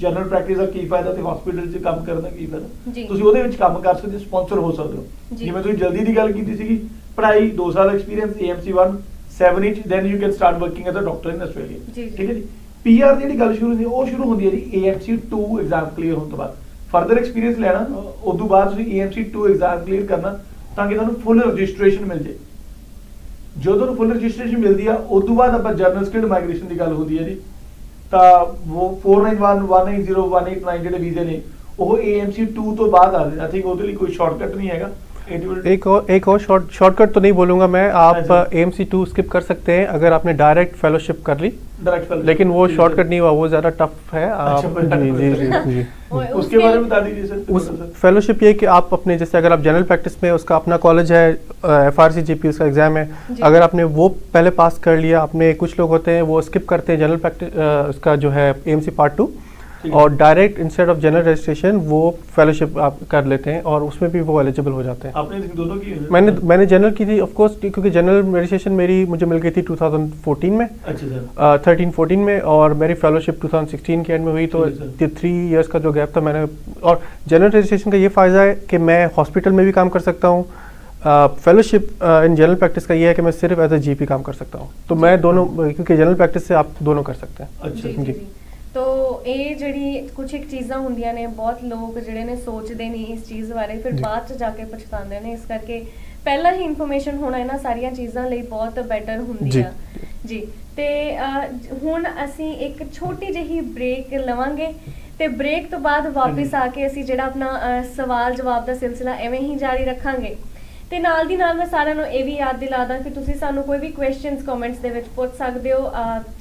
ਜਨਰਲ ਪ੍ਰੈਕਟਿਸ ਦਾ ਕੀ ਫਾਇਦਾ ਤੇ ਹਸਪੀਟਲ 'ਚ ਕੰਮ ਕਰਨ ਦਾ ਕੀ ਫਾਇਦਾ। ਜੀ। ਤੁਸੀਂ ਉਹਦੇ ਵਿੱਚ ਕੰਮ ਕਰ ਸਕਦੇ ਹੋ, ਸਪਾਂਸਰ ਹੋ ਸਕਦੇ ਹੋ। ਜੀ। ਜਿਵੇਂ ਤੁਸੀਂ ਜਲਦੀ ਦੀ ਗੱਲ ਕੀਤੀ ਸੀਗੀ, ਪੜ੍ਹਾਈ 2 ਸਾਲ ਐਕਸਪੀਰੀਅੰਸ, AMC 1 7 ਇੰਚ, then you can start working as a doctor in Australia, ਜੀ, ਜੀ। ਠੀਕ ਹੈ ਜੀ। PR ਦੀ ਜਿਹੜੀ ਗੱਲ ਸ਼ੁਰੂ ਹੁੰਦੀ ਹੈ ਉਹ ਸ਼ੁਰੂ ਹੁੰਦੀ ਹੈ ਜੀ AMC 2 ਐਗਜ਼ਾਮ ਕਲੀਅਰ ਹੋਣ ਤੋਂ ਬਾਅਦ। ਫਰਦਰ ਐਕਸਪੀਰੀਅੰਸ ਲੈਣਾ ਉਸ ਤੋਂ ਬਾਅਦ ਤੁਸੀਂ AMC2 ਐਗਜ਼ਾਮ ਕਲੀਅਰ ਕਰਨਾ ਤਾਂ ਕਿ ਤੁਹਾਨੂੰ ਫੁੱਲ ਰਜਿਸਟ੍ਰੇਸ਼ਨ ਮਿਲ ਜੇ। ਜਦੋਂ ਤੁਹਾਨੂੰ ਫੁੱਲ ਰਜਿਸਟ੍ਰੇਸ਼ਨ ਮਿਲਦੀ ਆ ਉਸ ਤੋਂ ਬਾਅਦ ਆਪਾਂ ਜਰਨਲ ਸਕਿਲਡ ਮਾਈਗ੍ਰੇਸ਼ਨ ਦੀ ਗੱਲ ਹੁੰਦੀ ਹੈ ਜੀ। ਤਾਂ ਉਹ 491 190 189 ਜਿਹੜੇ ਵੀਜ਼ੇ ਨੇ ਉਹ AMC2 ਤੋਂ ਬਾਅਦ ਆ ਰਹੇ। ਆਈ ਥਿੰਕ ਉਹਦੇ ਲਈ ਕੋਈ ਸ਼ਾਰਟਕਟ ਨਹੀਂ ਹੈਗਾ। एक और शॉर्टकट तो नहीं बोलूँगा मैं, आप अच्छा। AMC2 स्किप कर सकते हैं अगर आपने डायरेक्ट फेलोशिप कर ली, डायरेक्ट फेलोशिप, लेकिन वो जी, शॉर्टकट सर। नहीं हुआ, वो ज़्यादा टफ है। आप अच्छा, जी जी जी जी उसके बारे में बता दीजिए सर। उस फेलोशिप ये कि आप अपने, जैसे अगर आप जनरल प्रैक्टिस में उसका अपना कॉलेज है, FRCGP उसका एग्ज़ाम है, जी। अगर आपने वो पहले पास कर लिया, अपने कुछ लोग होते हैं वो स्किप करते हैं जनरल प्रैक्टिस उसका जो है AMC पार्ट 2 ठीक है। और direct instead of general registration वो फेलोशिप आप कर लेते हैं और उसमें भी वो एलिजिबल हो जाते हैं। आपने दोनों की है? मैंने जनरल की थी ऑफ कोर्स, क्योंकि जनरल रजिस्ट्रेशन मेरी मुझे मिल गई थी 2014 में, अच्छा सर। 13-14 में, और मेरी फेलोशिप 2016 के एंड में हुई। तो ठीक है सर। 3 इयर्स का जो गैप था मैंने, और जनरल रजिस्ट्रेशन का ये फ़ायदा है कि मैं हॉस्पिटल में भी काम कर सकता हूँ। फेलोशिप इन जनरल प्रैक्टिस का ये है कि मैं सिर्फ एज ए GP काम कर सकता हूँ। तो मैं दोनों, क्योंकि जनरल प्रैक्टिस से आप दोनों कर सकते हैं। अच्छा ਜੀ ਜੀ ਜੀ। ਤੋ ਇਹ ਜਿਹੜੀ ਕੁਝ ਇੱਕ ਚੀਜ਼ਾਂ ਹੁੰਦੀਆਂ ਨੇ, ਬਹੁਤ ਲੋਕ ਜਿਹੜੇ ਨੇ ਸੋਚਦੇ ਨਹੀਂ ਇਸ ਚੀਜ਼ ਬਾਰੇ, ਫਿਰ ਜੀ। ਬਾਅਦ ਚ ਜਾ ਕੇ ਪਛਤਾਉਂਦੇ ਨੇ। ਇਸ ਕਰਕੇ ਪਹਿਲਾਂ ਹੀ ਇਨਫੋਰਮੇਸ਼ਨ ਹੋਣਾ ਇਹਨਾਂ ਸਾਰੀਆਂ ਚੀਜ਼ਾਂ ਲਈ ਬਹੁਤ ਬੈਟਰ ਹੁੰਦੀ ਜੀ। ਆ ਜੀ। ਤੇ ਹੁਣ ਅਸੀਂ ਇੱਕ ਛੋਟੀ ਜਿਹੀ ਬ੍ਰੇਕ ਲਵਾਂਗੇ ਤੇ ਬ੍ਰੇਕ ਤੋਂ ਬਾਅਦ ਵਾਪਸ ਆ ਕੇ ਅਸੀਂ ਜਿਹੜਾ ਆਪਣਾ ਸਵਾਲ ਜਵਾਬ ਦਾ ਸਿਲਸਿਲਾ ਐਵੇਂ ਹੀ ਜਾਰੀ ਰੱਖਾਂਗੇ। ਤੇ ਨਾਲ ਦੀ ਨਾਲ ਮੈਂ ਸਾਰਿਆਂ ਨੂੰ ਇਹ ਵੀ ਯਾਦ ਦਿਲਾ ਦਾਂ ਕਿ ਤੁਸੀਂ ਸਾਨੂੰ ਕੋਈ ਵੀ ਕੁਐਸਚਨਸ ਕਮੈਂਟਸ ਦੇ ਵਿੱਚ ਪੁੱਛ ਸਕਦੇ ਹੋ,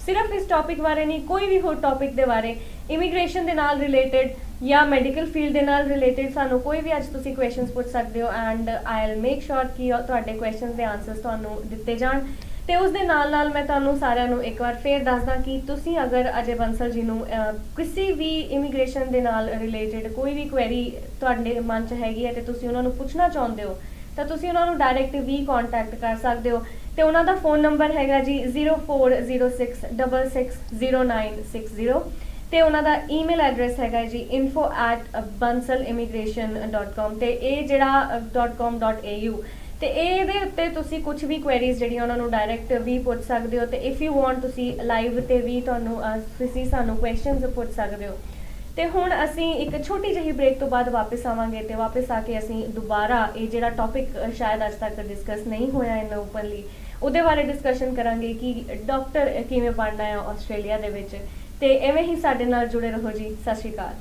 ਸਿਰਫ ਇਸ ਟੌਪਿਕ ਬਾਰੇ ਨਹੀਂ, ਕੋਈ ਵੀ ਹੋਰ ਟੌਪਿਕ ਦੇ ਬਾਰੇ, ਇਮੀਗ੍ਰੇਸ਼ਨ ਦੇ ਨਾਲ ਰਿਲੇਟਡ ਜਾਂ ਮੈਡੀਕਲ ਫੀਲਡ ਦੇ ਨਾਲ ਰਿਲੇਟਡ ਸਾਨੂੰ ਕੋਈ ਵੀ ਅੱਜ ਤੁਸੀਂ ਕੁਐਸਚਨਸ ਪੁੱਛ ਸਕਦੇ ਹੋ। And I will make sure ਕਿ ਤੁਹਾਡੇ ਕੁਐਸਚਨਸ ਦੇ ਆਨਸਰਸ ਤੁਹਾਨੂੰ ਦਿੱਤੇ ਜਾਣ। ਤੇ ਉਸ ਦੇ ਨਾਲ ਨਾਲ ਮੈਂ ਤੁਹਾਨੂੰ ਸਾਰਿਆਂ ਨੂੰ ਇੱਕ ਵਾਰ ਫੇਰ ਦੱਸਦਾ ਕਿ ਤੁਸੀਂ ਅਗਰ ਅਜੇ ਬੰਸਲ ਜੀ ਨੂੰ ਕਿਸੇ ਵੀ ਇਮੀਗ੍ਰੇਸ਼ਨ ਦੇ ਨਾਲ ਰਿਲੇਟਡ ਕੋਈ ਵੀ ਕੁਐਰੀ ਤੁਹਾਡੇ ਮਨ 'ਚ ਹੈਗੀ ਹੈ ਤੇ ਤੁਸੀਂ ਉਹਨਾਂ ਨੂੰ ਪੁੱਛਣਾ ਚਾਹੁੰਦੇ ਹੋ ਤਾਂ ਤੁਸੀਂ ਉਹਨਾਂ ਨੂੰ ਡਾਇਰੈਕਟ ਵੀ ਕੰਟੈਕਟ ਕਰ ਸਕਦੇ ਹੋ। ਤੇ ਉਹਨਾਂ ਦਾ ਫੋਨ ਨੰਬਰ ਹੈਗਾ ਜੀ 0406660960 ਤੇ ਉਹਨਾਂ ਦਾ ਈਮੇਲ ਐਡਰੈਸ ਹੈਗਾ ਜੀ info@bansalimmigration.com ਤੇ ਇਹ ਜਿਹੜਾ .com.au ਤੇ ਇਹਦੇ ਉੱਤੇ ਤੁਸੀਂ ਕੁਝ ਵੀ ਕੁਐਰੀਜ਼ ਜਿਹੜੀਆਂ ਉਹਨਾਂ ਨੂੰ ਡਾਇਰੈਕਟ ਵੀ ਪੁੱਛ ਸਕਦੇ ਹੋ। ਤੇ ਇਫ ਯੂ ਵਾਂਟ ਤੁਸੀਂ ਲਾਈਵ ਤੇ ਵੀ ਤੁਹਾਨੂੰ ਤੁਸੀਂ ਸਾਨੂੰ ਕੁਐਸਚਨਸ ਪੁੱਛ ਸਕਦੇ ਹੋ। ਤੇ ਹੁਣ ਅਸੀਂ ਇੱਕ ਛੋਟੀ ਜਿਹੀ ਬ੍ਰੇਕ ਤੋਂ ਬਾਅਦ ਵਾਪਸ ਆਵਾਂਗੇ ਤੇ ਵਾਪਸ ਆ ਕੇ ਅਸੀਂ ਦੁਬਾਰਾ ਇਹ ਜਿਹੜਾ ਟੌਪਿਕ ਸ਼ਾਇਦ ਅੱਜ ਤੱਕ ਡਿਸਕਸ ਨਹੀਂ ਹੋਇਆ ਇਨ ਓਪਨਲੀ, ਉਹਦੇ ਬਾਰੇ ਡਿਸਕਸ਼ਨ ਕਰਾਂਗੇ ਕਿ ਡਾਕਟਰ ਕਿਵੇਂ ਬਣਨਾ ਹੈ ਆਸਟ੍ਰੇਲੀਆ ਦੇ ਵਿੱਚ। ਤੇ ਐਵੇਂ ਹੀ ਸਾਡੇ ਨਾਲ ਜੁੜੇ ਰਹੋ ਜੀ। ਸਤਿ ਸ਼੍ਰੀ ਅਕਾਲ।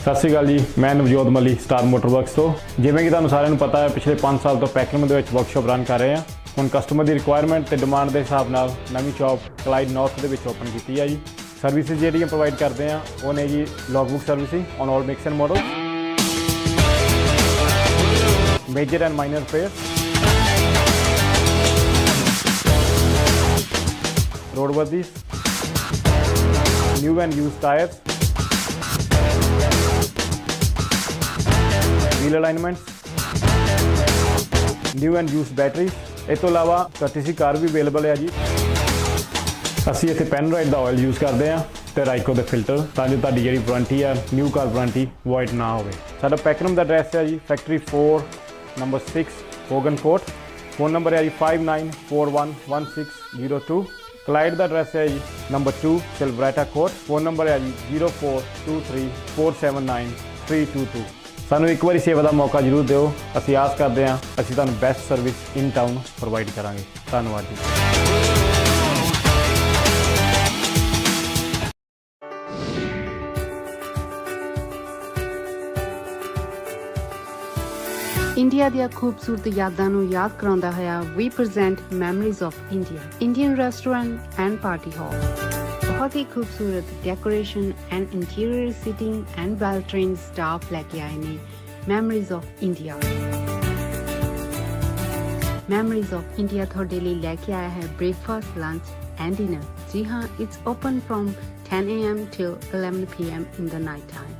ਸਤਿ ਸ਼੍ਰੀ ਅਕਾਲ ਜੀ, ਮੈਂ ਨਵਜੋਤ ਮੱਲੀ ਸਟਾਰ ਮੋਟਰ ਵਰਕਸ ਤੋਂ। ਜਿਵੇਂ ਕਿ ਤੁਹਾਨੂੰ ਸਾਰਿਆਂ ਨੂੰ ਪਤਾ ਹੈ, ਪਿਛਲੇ 5 ਸਾਲ ਤੋਂ ਪੈਕਲਮ ਦੇ ਵਿੱਚ ਵਰਕਸ਼ਾਪ ਰਨ ਕਰ ਰਹੇ ਹਾਂ। ਹੁਣ ਕਸਟਮਰ ਦੀ ਰਿਕੁਆਇਰਮੈਂਟ ਤੇ ਡਿਮਾਂਡ ਦੇ ਹਿਸਾਬ ਨਾਲ ਨਵੀਂ ਸ਼ਾਪ ਕਲਾਈਡ ਨਾਰਥ ਦੇ ਵਿੱਚ ਓਪਨ ਕੀਤੀ ਹੈ ਜੀ। ਸਰਵਿਸਿਜ਼ ਜਿਹੜੀਆਂ ਪ੍ਰੋਵਾਈਡ ਕਰਦੇ ਹਾਂ ਉਹ ਨੇ ਜੀ logbook servicing on all makes and model, major and minor repair, roadworthies, new and used tires, wheel alignments, new and used batteries। ਇਸ ਤੋਂ ਇਲਾਵਾ ਕਰਟੇਸੀ ਕਾਰ ਵੀ ਅਵੇਲੇਬਲ ਹੈ ਜੀ। ਅਸੀਂ ਇੱਥੇ ਪੈਨਰਾਈਟ ਦਾ ਆਇਲ ਯੂਜ਼ ਕਰਦੇ ਹਾਂ ਤੇ ਰਾਈਕੋ ਦੇ ਫਿਲਟਰ, ਤਾਂ ਜੋ ਤੁਹਾਡੀ ਜਿਹੜੀ ਵਾਰੰਟੀ ਹੈ ਨਿਊ ਕਾਰ ਵਾਰੰਟੀ ਵੋਇਡ ਨਾ ਹੋਵੇ। ਸਾਡਾ ਪੈਕਨਮ ਦਾ ਐਡਰੈਸ ਹੈ ਜੀ ਫੈਕਟਰੀ 4 ਨੰਬਰ 6 ਹੋਗਨ ਕੋਟ। ਫੋਨ ਨੰਬਰ ਹੈ ਜੀ 59411602। ਕਲਾਈਡ ਦਾ ਐਡਰੈਸ ਹੈ ਜੀ ਨੰਬਰ 2 ਸਿਲਵਰੈਟਾ ਕੋਟ। ਫੋਨ ਨੰਬਰ ਹੈ ਜੀ 0423479322। ਸਾਨੂੰ ਇੱਕ ਵਾਰੀ ਸੇਵਾ ਦਾ ਮੌਕਾ ਜ਼ਰੂਰ ਦਿਓ। ਅਸੀਂ ਆਸ ਕਰਦੇ ਹਾਂ ਅਸੀਂ ਤੁਹਾਨੂੰ ਬੈਸਟ ਸਰਵਿਸ ਇਨ ਟਾਊਨ ਪ੍ਰੋਵਾਈਡ ਕਰਾਂਗੇ। ਧੰਨਵਾਦ ਜੀ। ਇੰਡੀਆ ਦੀਆਂ ਖੂਬਸੂਰਤ ਯਾਦਾਂ ਨੂੰ ਯਾਦ ਕਰਾਉਂਦਾ ਹੋਇਆ ਵੀ present memories of India Indian restaurant and party hall. बहुत ही खूबसूरत decoration and interior seating and well trained staff लेके आए ने memories of India. Memories of India थोड़े लिए लेके आया है ब्रेकफास्ट, लंच एंड डिनर। जी हाँ, it's open from 10 AM till 11 PM in the night time।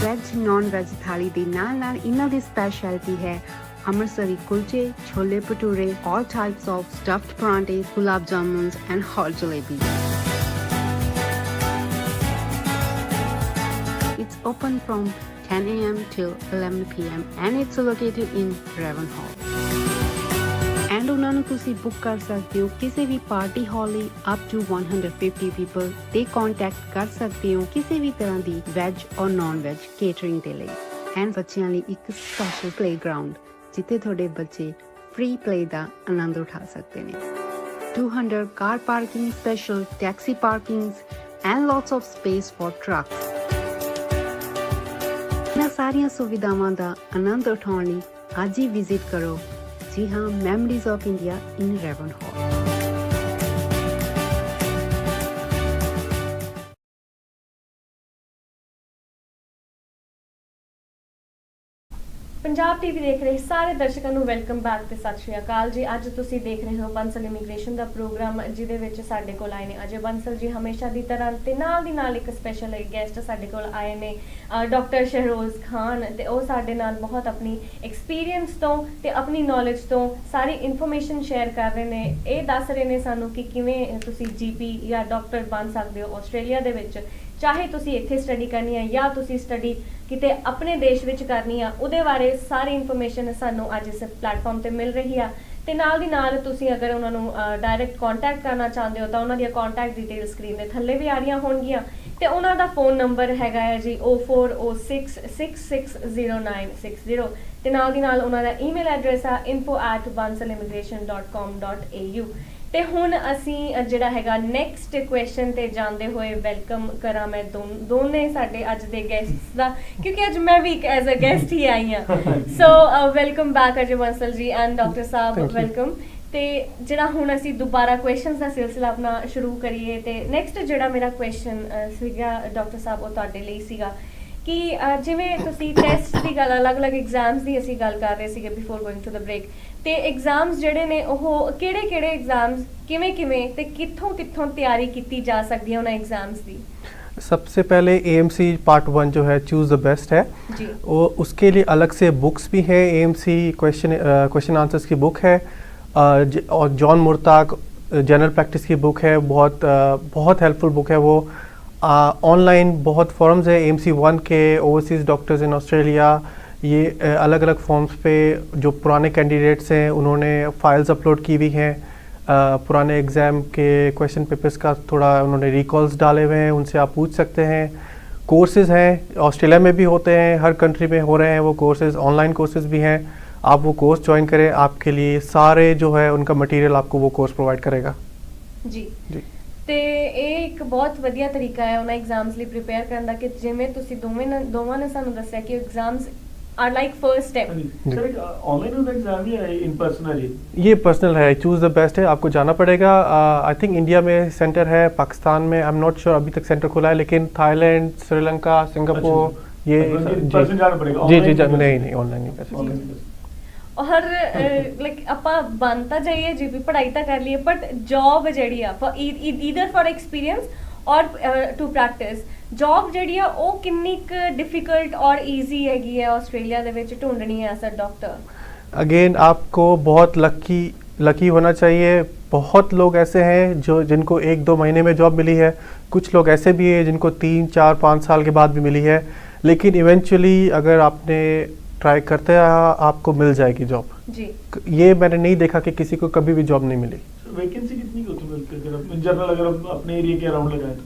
Veg non veg थाली दी नाल इन्हां दी स्पैशलिटी है अमृतसरी कुलचे, chole bhature, all types of stuffed paranthas, gulab jamuns and hot jalebi। It's open from 10 AM till 11 PM and it's located in Raven Hall। And ਉਹਨਾਂ ਨੂੰ ਤੁਸੀਂ book ਕਰ ਸਕਦੇ ਹੋ ਕਿਸੇ ਵੀ ਪਾਰਟੀ ਹਾਲ ਲਈ ਅਪ ਟੂ 150 ਪੀਪਲ ਤੇ ਕੰਟੈਕਟ ਕਰ ਸਕਦੇ ਹੋ ਕਿਸੇ ਵੀ ਤਰ੍ਹਾਂ ਦੀ ਵੈਜ ਔਰ ਨਾਨ ਵੈਜ ਕੇਟਰਿੰਗ ਦੇ ਲਈ। ਐਂਡ ਬੱਚਿਆਂ ਲਈ ਇੱਕ ਸਪੈਸ਼ਲ ਪਲੇਗਰਾਉਂਡ ਜਿੱਥੇ ਤੁਹਾਡੇ ਬੱਚੇ ਫ੍ਰੀ ਪਲੇ ਦਾ ਆਨੰਦ ਉਠਾ ਸਕਦੇ ਨੇ। 200 car parking, special taxi parkings and lots of space for trucks. ਇਹਨਾਂ ਸਾਰੀਆਂ ਸੁਵਿਧਾਵਾਂ ਦਾ ਆਨੰਦ ਉਠਾਉਣ ਲਈ ਅੱਜ ਹੀ ਵਿਜ਼ਿਟ ਕਰੋ। ਜੀ ਹਾਂ, memories of India in Raven hall. Punjab TV ਦੇਖ ਰਹੇ ਸਾਰੇ ਦਰਸ਼ਕਾਂ ਨੂੰ ਵੈਲਕਮ ਬੈਕ ਤੇ ਸਤਿ ਸ਼੍ਰੀ ਅਕਾਲ ਜੀ। ਅੱਜ ਤੁਸੀਂ ਦੇਖ ਰਹੇ ਹੋ ਬੰਸਲ ਇਮੀਗ੍ਰੇਸ਼ਨ ਦਾ ਪ੍ਰੋਗਰਾਮ, ਜਿਹਦੇ ਵਿੱਚ ਸਾਡੇ ਕੋਲ ਆਏ ਨੇ ਅਜੇ ਬੰਸਲ ਜੀ ਹਮੇਸ਼ਾ ਦੀ ਤਰ੍ਹਾਂ, ਤੇ ਨਾਲ ਦੀ ਨਾਲ ਇੱਕ ਸਪੈਸ਼ਲ ਗੈਸਟ ਸਾਡੇ ਕੋਲ ਆਏ ਨੇ ਡਾਕਟਰ ਸ਼ਹਿਰੋਜ਼ ਖਾਨ, ਤੇ ਉਹ ਸਾਡੇ ਨਾਲ ਬਹੁਤ ਆਪਣੀ ਐਕਸਪੀਰੀਅੰਸ ਤੋਂ ਤੇ ਆਪਣੀ ਨੌਲੇਜ ਤੋਂ ਸਾਰੀ ਇਨਫੋਰਮੇਸ਼ਨ ਸ਼ੇਅਰ ਕਰ ਰਹੇ ਨੇ। ਇਹ ਦੱਸ ਰਹੇ ਨੇ ਸਾਨੂੰ ਕਿ ਕਿਵੇਂ ਤੁਸੀਂ ਜੀਪੀ ਜਾਂ ਡਾਕਟਰ ਬਣ ਸਕਦੇ ਹੋ ਆਸਟ੍ਰੇਲੀਆ ਦੇ ਵਿੱਚ, ਚਾਹੇ ਤੁਸੀਂ ਇੱਥੇ ਸਟੱਡੀ ਕਰਨੀ ਹੈ ਜਾਂ ਤੁਸੀਂ ਸਟੱਡੀ ਕਿਤੇ ਆਪਣੇ ਦੇਸ਼ ਵਿੱਚ ਕਰਨੀ ਆ, ਉਹਦੇ ਬਾਰੇ ਸਾਰੀ ਇਨਫੋਰਮੇਸ਼ਨ ਸਾਨੂੰ ਅੱਜ ਇਸ ਪਲੇਟਫਾਰਮ ਤੇ ਮਿਲ ਰਹੀ ਆ। ਤੇ ਨਾਲ ਦੀ ਨਾਲ ਤੁਸੀਂ ਅਗਰ ਉਹਨਾਂ ਨੂੰ ਡਾਇਰੈਕਟ ਕੰਟੈਕਟ ਕਰਨਾ ਚਾਹੁੰਦੇ ਹੋ ਤਾਂ ਉਹਨਾਂ ਦੀਆਂ ਕੰਟੈਕਟ ਡਿਟੇਲ ਸਕਰੀਨ ਦੇ ਥੱਲੇ ਵੀ ਆ ਰਹੀਆਂ ਹੋਣਗੀਆਂ, ਤੇ ਉਹਨਾਂ ਦਾ ਫੋਨ ਨੰਬਰ ਹੈਗਾ ਹੈ ਜੀ 0406660960, ਤੇ ਨਾਲ ਦੀ ਨਾਲ ਉਹਨਾਂ ਦਾ ਈਮੇਲ ਐਡਰੈਸ ਆ info@bansalimmigration.com.au। ਤੇ ਹੁਣ ਅਸੀਂ ਜਿਹੜਾ ਹੈਗਾ ਨੈਕਸਟ ਕੁਐਸਚਨ ਤੇ ਜਾਂਦੇ ਹੋਏ ਵੈਲਕਮ ਕਰਾਂ ਮੈਂ ਦੋਨੇ ਸਾਡੇ ਅੱਜ ਦੇ ਗੈਸਟਸ ਦਾ, ਕਿਉਂਕਿ ਅੱਜ ਮੈਂ ਵੀ ਇੱਕ ਐਜ਼ ਅ ਗੈਸਟ ਹੀ ਆਈ ਹਾਂ। ਸੋ ਵੈਲਕਮ ਬੈਕ ਅਜੇ ਬੰਸਲ ਜੀ ਐਂਡ ਡਾਕਟਰ ਸਾਹਿਬ, ਵੈਲਕਮ। ਤੇ ਜਿਹੜਾ ਹੁਣ ਅਸੀਂ ਦੁਬਾਰਾ ਕੁਐਸਚਨਸ ਦਾ ਸਿਲਸਿਲਾ ਆਪਣਾ ਸ਼ੁਰੂ ਕਰੀਏ, ਤੇ ਨੈਕਸਟ ਜਿਹੜਾ ਮੇਰਾ ਕੁਐਸਚਨ ਸੀਗਾ ਡਾਕਟਰ ਸਾਹਿਬ ਉਹ ਤੁਹਾਡੇ ਲਈ ਸੀਗਾ ਕਿ ਜਿਵੇਂ ਤੁਸੀਂ ਟੈਸਟ ਦੀ ਗੱਲ, ਅਲੱਗ-ਅਲੱਗ ਐਗਜ਼ਾਮਸ ਦੀ ਅਸੀਂ ਗੱਲ ਕਰ ਰਹੇ ਸੀਗੇ before going to the break, ਤੇ ਐਗਜ਼ਾਮਸ ਜਿਹੜੇ ਨੇ ਉਹ ਕਿਹੜੇ-ਕਿਹੜੇ ਐਗਜ਼ਾਮਸ ਕਿਵੇਂ-ਕਿਵੇਂ ਤੇ ਕਿੱਥੋਂ ਤਿਆਰੀ ਕੀਤੀ जा सकती है उन एग्जाम्स की? सबसे पहले AMC पार्ट 1 जो है चूज़ द बेस्ट है जी, वो उसके लिए अलग से बुक्स भी है। AMC क्वेश्चन आंसर्स की बुक है और जॉन मुर्ताक जनरल प्रैक्टिस की बुक है, बहुत हेल्पफुल बुक है वो। ऑनलाइन बहुत फॉर्म्स है AMC 1 के, ओवरसीज़ डॉक्टर्स इन ऑस्ट्रेलिया, ये अलग अलग फॉर्म्स पे जो पुराने कैंडिडेट्स हैं उन्होंने फाइल्स अपलोड की हुई हैं। पुराने एग्ज़ाम के क्वेश्चन पेपर्स का थोड़ा उन्होंने रिकॉल्स डाले हुए हैं, उनसे आप पूछ सकते हैं। कोर्सेज़ हैं ऑस्ट्रेलिया में भी होते हैं, हर कंट्री में हो रहे हैं वो कोर्सेज़, ऑनलाइन कोर्सेज़ भी हैं। आप वो कोर्स ज्वाइन करें, आपके लिए सारे जो है उनका मटेरियल आपको वो कोर्स प्रोवाइड करेगा ਜੀ जी। ਤੇ ਇਹ ਇੱਕ ਬਹੁਤ ਵਧੀਆ ਤਰੀਕਾ ਹੈ ਉਹਨਾਂ ਐਗਜ਼ਾਮਸ ਲਈ ਪ੍ਰਿਪੇਅਰ ਕਰਨ ਦਾ, ਕਿ ਜਿਵੇਂ ਤੁਸੀਂ ਦੋਵਾਂ ਨੇ ਸਾਨੂੰ ਦੱਸਿਆ ਕਿ exams are like first step. Sir online होता एग्जाम या इन पर्सन है? ये पर्सनल है, चूज़ द बेस्ट है, आपको जाना पड़ेगा। आई थिंक इंडिया में सेंटर है, पाकिस्तान में आई एम नॉट श्योर अभी तक सेंटर खुला है, लेकिन थाईलैंड, श्रीलंका, सिंगापुर ये पर्सन जाना पड़ेगा। जी नहीं ऑनलाइन नहीं कर सकते। ਔਰ ਲਾਈਕ ਆਪਾਂ ਬਣ ਤਾਂ ਜਾਈਏ ਜੀਪੀ, ਪੜ੍ਹਾਈ ਤਾਂ ਕਰ ਲਈਏ, ਬਟ ਜੌਬ ਜਿਹੜੀ ਆ ਫॉर ਈਦਰ ਫॉर ਐਕਸਪੀਰੀਅੰਸ ਔਰ ਟੂ ਪ੍ਰੈਕਟਿਸ, ਜੌਬ ਜਿਹੜੀ ਆ ਉਹ ਕਿੰਨੀ ਕੁ ਡਿਫਿਕਲਟ ਔਰ ਈਜ਼ੀ ਹੈਗੀ ਹੈ ਆਸਟ੍ਰੇਲੀਆ ਦੇ ਵਿੱਚ ਢੂੰढਣੀ है एज अ डॉक्टर? अगेन आपको बहुत लकी होना चाहिए। बहुत लोग ऐसे हैं जिनको 1-2 महीने में जॉब मिली है, कुछ लोग ऐसे भी हैं जिनको 3-4-5 साल के बाद भी मिली है, लेकिन इवेंचुअली अगर आपने ट्राई करते रहा आपको मिल जाएगी जॉब जी। ये मैंने नहीं देखा कि किसी को कभी भी जॉब नहीं मिली। वैकेंसी कितनी होती है जनरल अगर हम अपने एरिया के अराउंड लगाएं तो?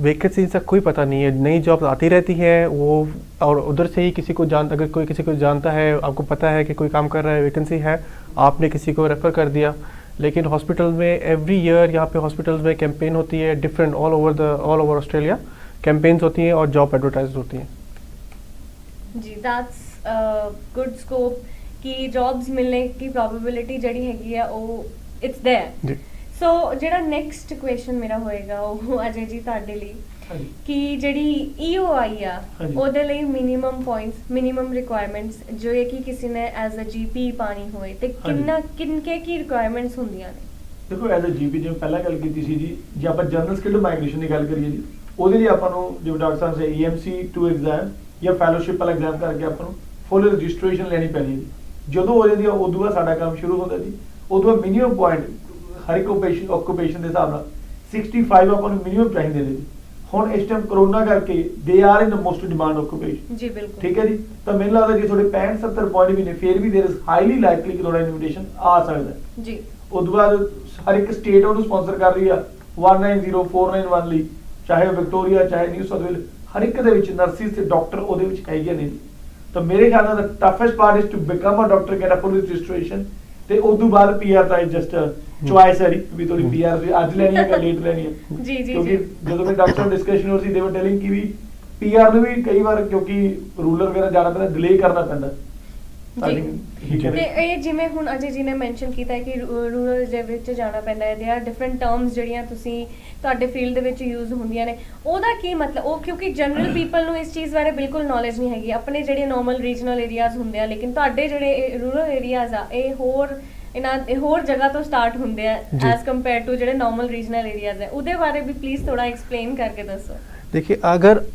वैकेंसी का कोई पता नहीं है, नई जॉब आती रहती है वो, और उधर से ही अगर कोई किसी को जानता है, आपको पता है कि कोई काम कर रहा है, वैकेंसी है, आपने किसी को रेफ़र कर दिया। लेकिन हॉस्पिटल में एवरी ईयर यहाँ पे हॉस्पिटल्स में कैंपेन होती है, different all over Australia campaigns होती हैं और जॉब एडवर्टाइज होती हैं जी। दैट्स गुड स्कोप कि जॉब्स मिलने की प्रोबेबिलिटी ਜਿਹੜੀ ਹੈਗੀ ਆ ਉਹ ਇਟਸ देयर जी। ਸੋ ਜਿਹੜਾ ਨੈਕਸਟ ਕੁਐਸਚਨ ਮੇਰਾ ਹੋਏਗਾ ਉਹ ਅਜੇ ਜੀ ਤੁਹਾਡੇ ਲਈ ਹਾਂਜੀ। ਕਿ ਜਿਹੜੀ EOI ਆ ਹਾਂਜੀ। ਉਹਦੇ ਲਈ ਮਿਨੀਮਮ ਪੁਆਇੰਟਸ, ਮਿਨੀਮਮ ਰਿਕੁਆਇਰਮੈਂਟਸ ਜੋ ਹੈ ਕਿ ਕਿਸੇ ਨੇ ਐਜ਼ ਅ GP ਪਾਣੀ ਹੋਏ ਤੇ ਕਿੰਨੇ ਕੀ ਰਿਕੁਆਇਰਮੈਂਟਸ ਹੁੰਦੀਆਂ ਨੇ? ਦੇਖੋ ਐਜ਼ ਅ GP ਜਿਵੇਂ ਪਹਿਲਾਂ ਗੱਲ ਕੀਤੀ ਸੀ ਜੀ, ਜੇ ਆਪਾਂ ਜਨਰਲ ਸਕਿਲਡ ਮਾਈਗ੍ਰੇਸ਼ਨ ਦੀ ਗੱਲ ਕਰੀਏ ਜੀ, ਉਹਦੇ ਲਈ ਆਪਾਂ ਨੂੰ ਜਿਵੇਂ ਡਾਕਟਰ ਸਾਹਿਬ ਸੇ EMC 2 ਐਗਜ਼ਾਮ ਜਾਂ ਫੈਲੋਸ਼ਿਪ ਵਾਲਾ ਐਗਜ਼ਾਮ ਕਰਕੇ ਆਪਾਂ ਨੂੰ ਫੁੱਲ ਰਜਿਸਟ੍ਰੇਸ਼ਨ ਲੈਣੀ ਪੈਣੀ ਹੈ ਜੀ। ਜਦੋਂ ਹੋ ਜਾਂਦੀ ਆ ਉਦੋਂ ਬਾਅਦ ਸਾਡਾ ਕੰਮ ਸ਼ੁਰੂ ਹੁੰਦਾ ਜੀ। ਉਦੋਂ ਮਿਨੀਮਮ ਪੁਆਇੰਟ ਹਰ ਇੱਕ ਓਕੂਪੇਸ਼ਨ ਦੇ ਹਿਸਾਬ ਨਾਲ 65 ਆਪਾਂ ਨੂੰ ਮਿਨੀਮਮ ਚਾਹੀਦੇ ਨੇ ਜੀ। ਹੁਣ ਇਸ ਟਾਈਮ ਕਰੋਨਾ ਕਰਕੇ ਦੇ are in the most demand occupation. ਜੀ ਬਿਲਕੁਲ ਠੀਕ ਹੈ ਜੀ, ਤਾਂ ਮੈਨੂੰ ਲੱਗਦਾ ਜੇ ਤੁਹਾਡੇ 65-70 ਪੁਆਇੰਟ ਵੀ ਨੇ ਫਿਰ ਵੀ देयर इज ਹਾਈਲੀ ਲਾਈਕਲੀ ਕਿ ਤੁਹਾਡਾ ਇਨਵੀਟੇਸ਼ਨ ਆ ਸਕਦਾ ਹੈ। ਜੀ ਉਸ ਤੋਂ ਬਾਅਦ ਹਰ ਇੱਕ ਸਟੇਟ ਉਹਨੂੰ ਸਪਾਂਸਰ ਕਰ ਰਹੀ ਆ 190491 ਲਈ, ਚਾਹੇ ਉਹ ਵਿਕਟੋਰੀਆ ਚਾਹੇ ਨਿਊ ਸਾਊਥ ਵੇਲ, ਹਰ ਇੱਕ ਦੇ ਵਿੱਚ ਨਰਸਿਸ ਤੇ ਡਾਕਟਰ ਉਹਦੇ ਵਿੱਚ ਹੈਗੇ ਨੇ ਜੀ। ਤਾਂ ਮੇਰੇ ਖਿਆਲ ਨਾਲ toughest part is to become a doctor, get a police registration, ਤੇ ਉਸ ਤੋਂ ਬਾਅਦ ਪੀਆਰ ਤਾਂ ਜਸਟ ਚੁਆਇਸ ਹੈ ਵੀ ਤੁਹਾਡੀ ਪੀਆਰ ਅੱਜ ਲੈਣੀ ਹੈ ਕਿ ਲੇਟ ਲੈਣੀ ਹੈ। ਜੀ ਜੀ ਕਿਉਂਕਿ ਜੀ ਜਦੋਂ ਮੈਂ ਡਾਕਟਰ ਨਾਲ ਡਿਸਕਸ਼ਨ ਹੋ ਰਹੀ ਸੀ ਦੇ ਵਰ ਟੈਲਿੰਗ ਕਿ ਵੀ ਪੀਆਰ ਨੂੰ ਵੀ ਕਈ ਵਾਰ ਕਿਉਂਕਿ ਰੂਲਰ ਵਗੈਰਾ ਜਾਣਾ ਪੈਂਦਾ, ਡਿਲੇ ਕਰਨਾ ਪੈਂਦਾ। I think he can- ਤੇ ਇਹ ਜਿਵੇਂ ਹੁਣ ਅਜੇ ਜੀ ਨੇ ਮੈਂਸ਼ਨ ਕੀਤਾ ਹੈ ਕਿ ਰੂਰਲ ਦੇ ਵਿੱਚ ਜਾਣਾ ਪੈਂਦਾ ਹੈ, ਦੇ ਆਰ ਡਿਫਰੈਂਟ ਟਰਮਸ ਜਿਹੜੀਆਂ ਤੁਸੀਂ ਤੁਹਾਡੇ ਫੀਲਡ ਦੇ ਵਿੱਚ ਯੂਜ਼ ਹੁੰਦੀਆਂ ਨੇ, ਉਹਦਾ ਕੀ ਮਤਲਬ? ਉਹ ਕਿਉਂਕਿ ਜਨਰਲ ਪੀਪਲ ਨੂੰ ਇਸ ਚੀਜ਼ ਬਾਰੇ ਬਿਲਕੁਲ ਨੌਲੇਜ ਨਹੀਂ ਹੈਗੀ, ਆਪਣੇ ਜਿਹੜੇ ਨਾਰਮਲ ਰੀਜਨਲ ਏਰੀਆਜ਼ ਹੁੰਦੇ ਆ, ਲੇਕਿਨ ਤੁਹਾਡੇ ਜਿਹੜੇ ਰੂਰਲ ਏਰੀਆਜ਼ ਆ ਇਹ ਹੋਰ ਜਗ੍ਹਾ ਤੋਂ ਸਟਾਰਟ ਹੁੰਦੇ ਆ ਐਜ਼ ਕੰਪੇਅਰ ਟੂ ਜਿਹੜੇ ਨਾਰਮਲ ਰੀਜਨਲ ਏਰੀਆਜ਼ ਹੈ, ਉਹਦੇ ਬਾਰੇ ਵੀ प्लीज थोड़ा एक्सप्लेन करके दसो। देखिए,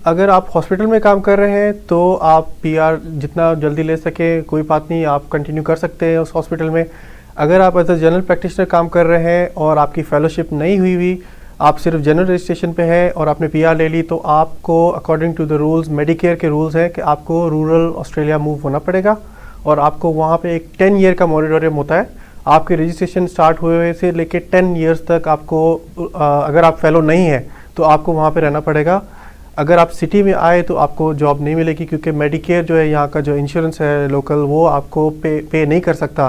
अगर आप हॉस्पिटल में काम कर रहे हैं तो आप पीआर जितना जल्दी ले सके कोई बात नहीं, आप कंटिन्यू कर सकते हैं उस हॉस्पिटल में। अगर आप एज अ जनरल प्रैक्टिशनर काम कर रहे हैं और आपकी फेलोशिप नहीं हुई, आप सिर्फ जनरल रजिस्ट्रेशन पे है और आपने पीआर ले ली, तो आपको according to the rules, medicare के रूल्स हैं कि आपको रूरल ऑस्ट्रेलिया मूव होना पड़ेगा और आपको वहाँ पे एक 10 ईयर का मॉनिटोरियम होता है। आपके रजिस्ट्रेशन स्टार्ट हुए से लेके 10 ईयर्स तक आपको अगर आप फेलो नहीं है तो आपको वहाँ पे रहना पड़ेगा। अगर आप सिटी में आए तो आपको जॉब नहीं मिलेगी क्योंकि मेडिकेयर जो है यहाँ का जो इंश्योरेंस है लोकल, वो आपको पे नहीं कर सकता।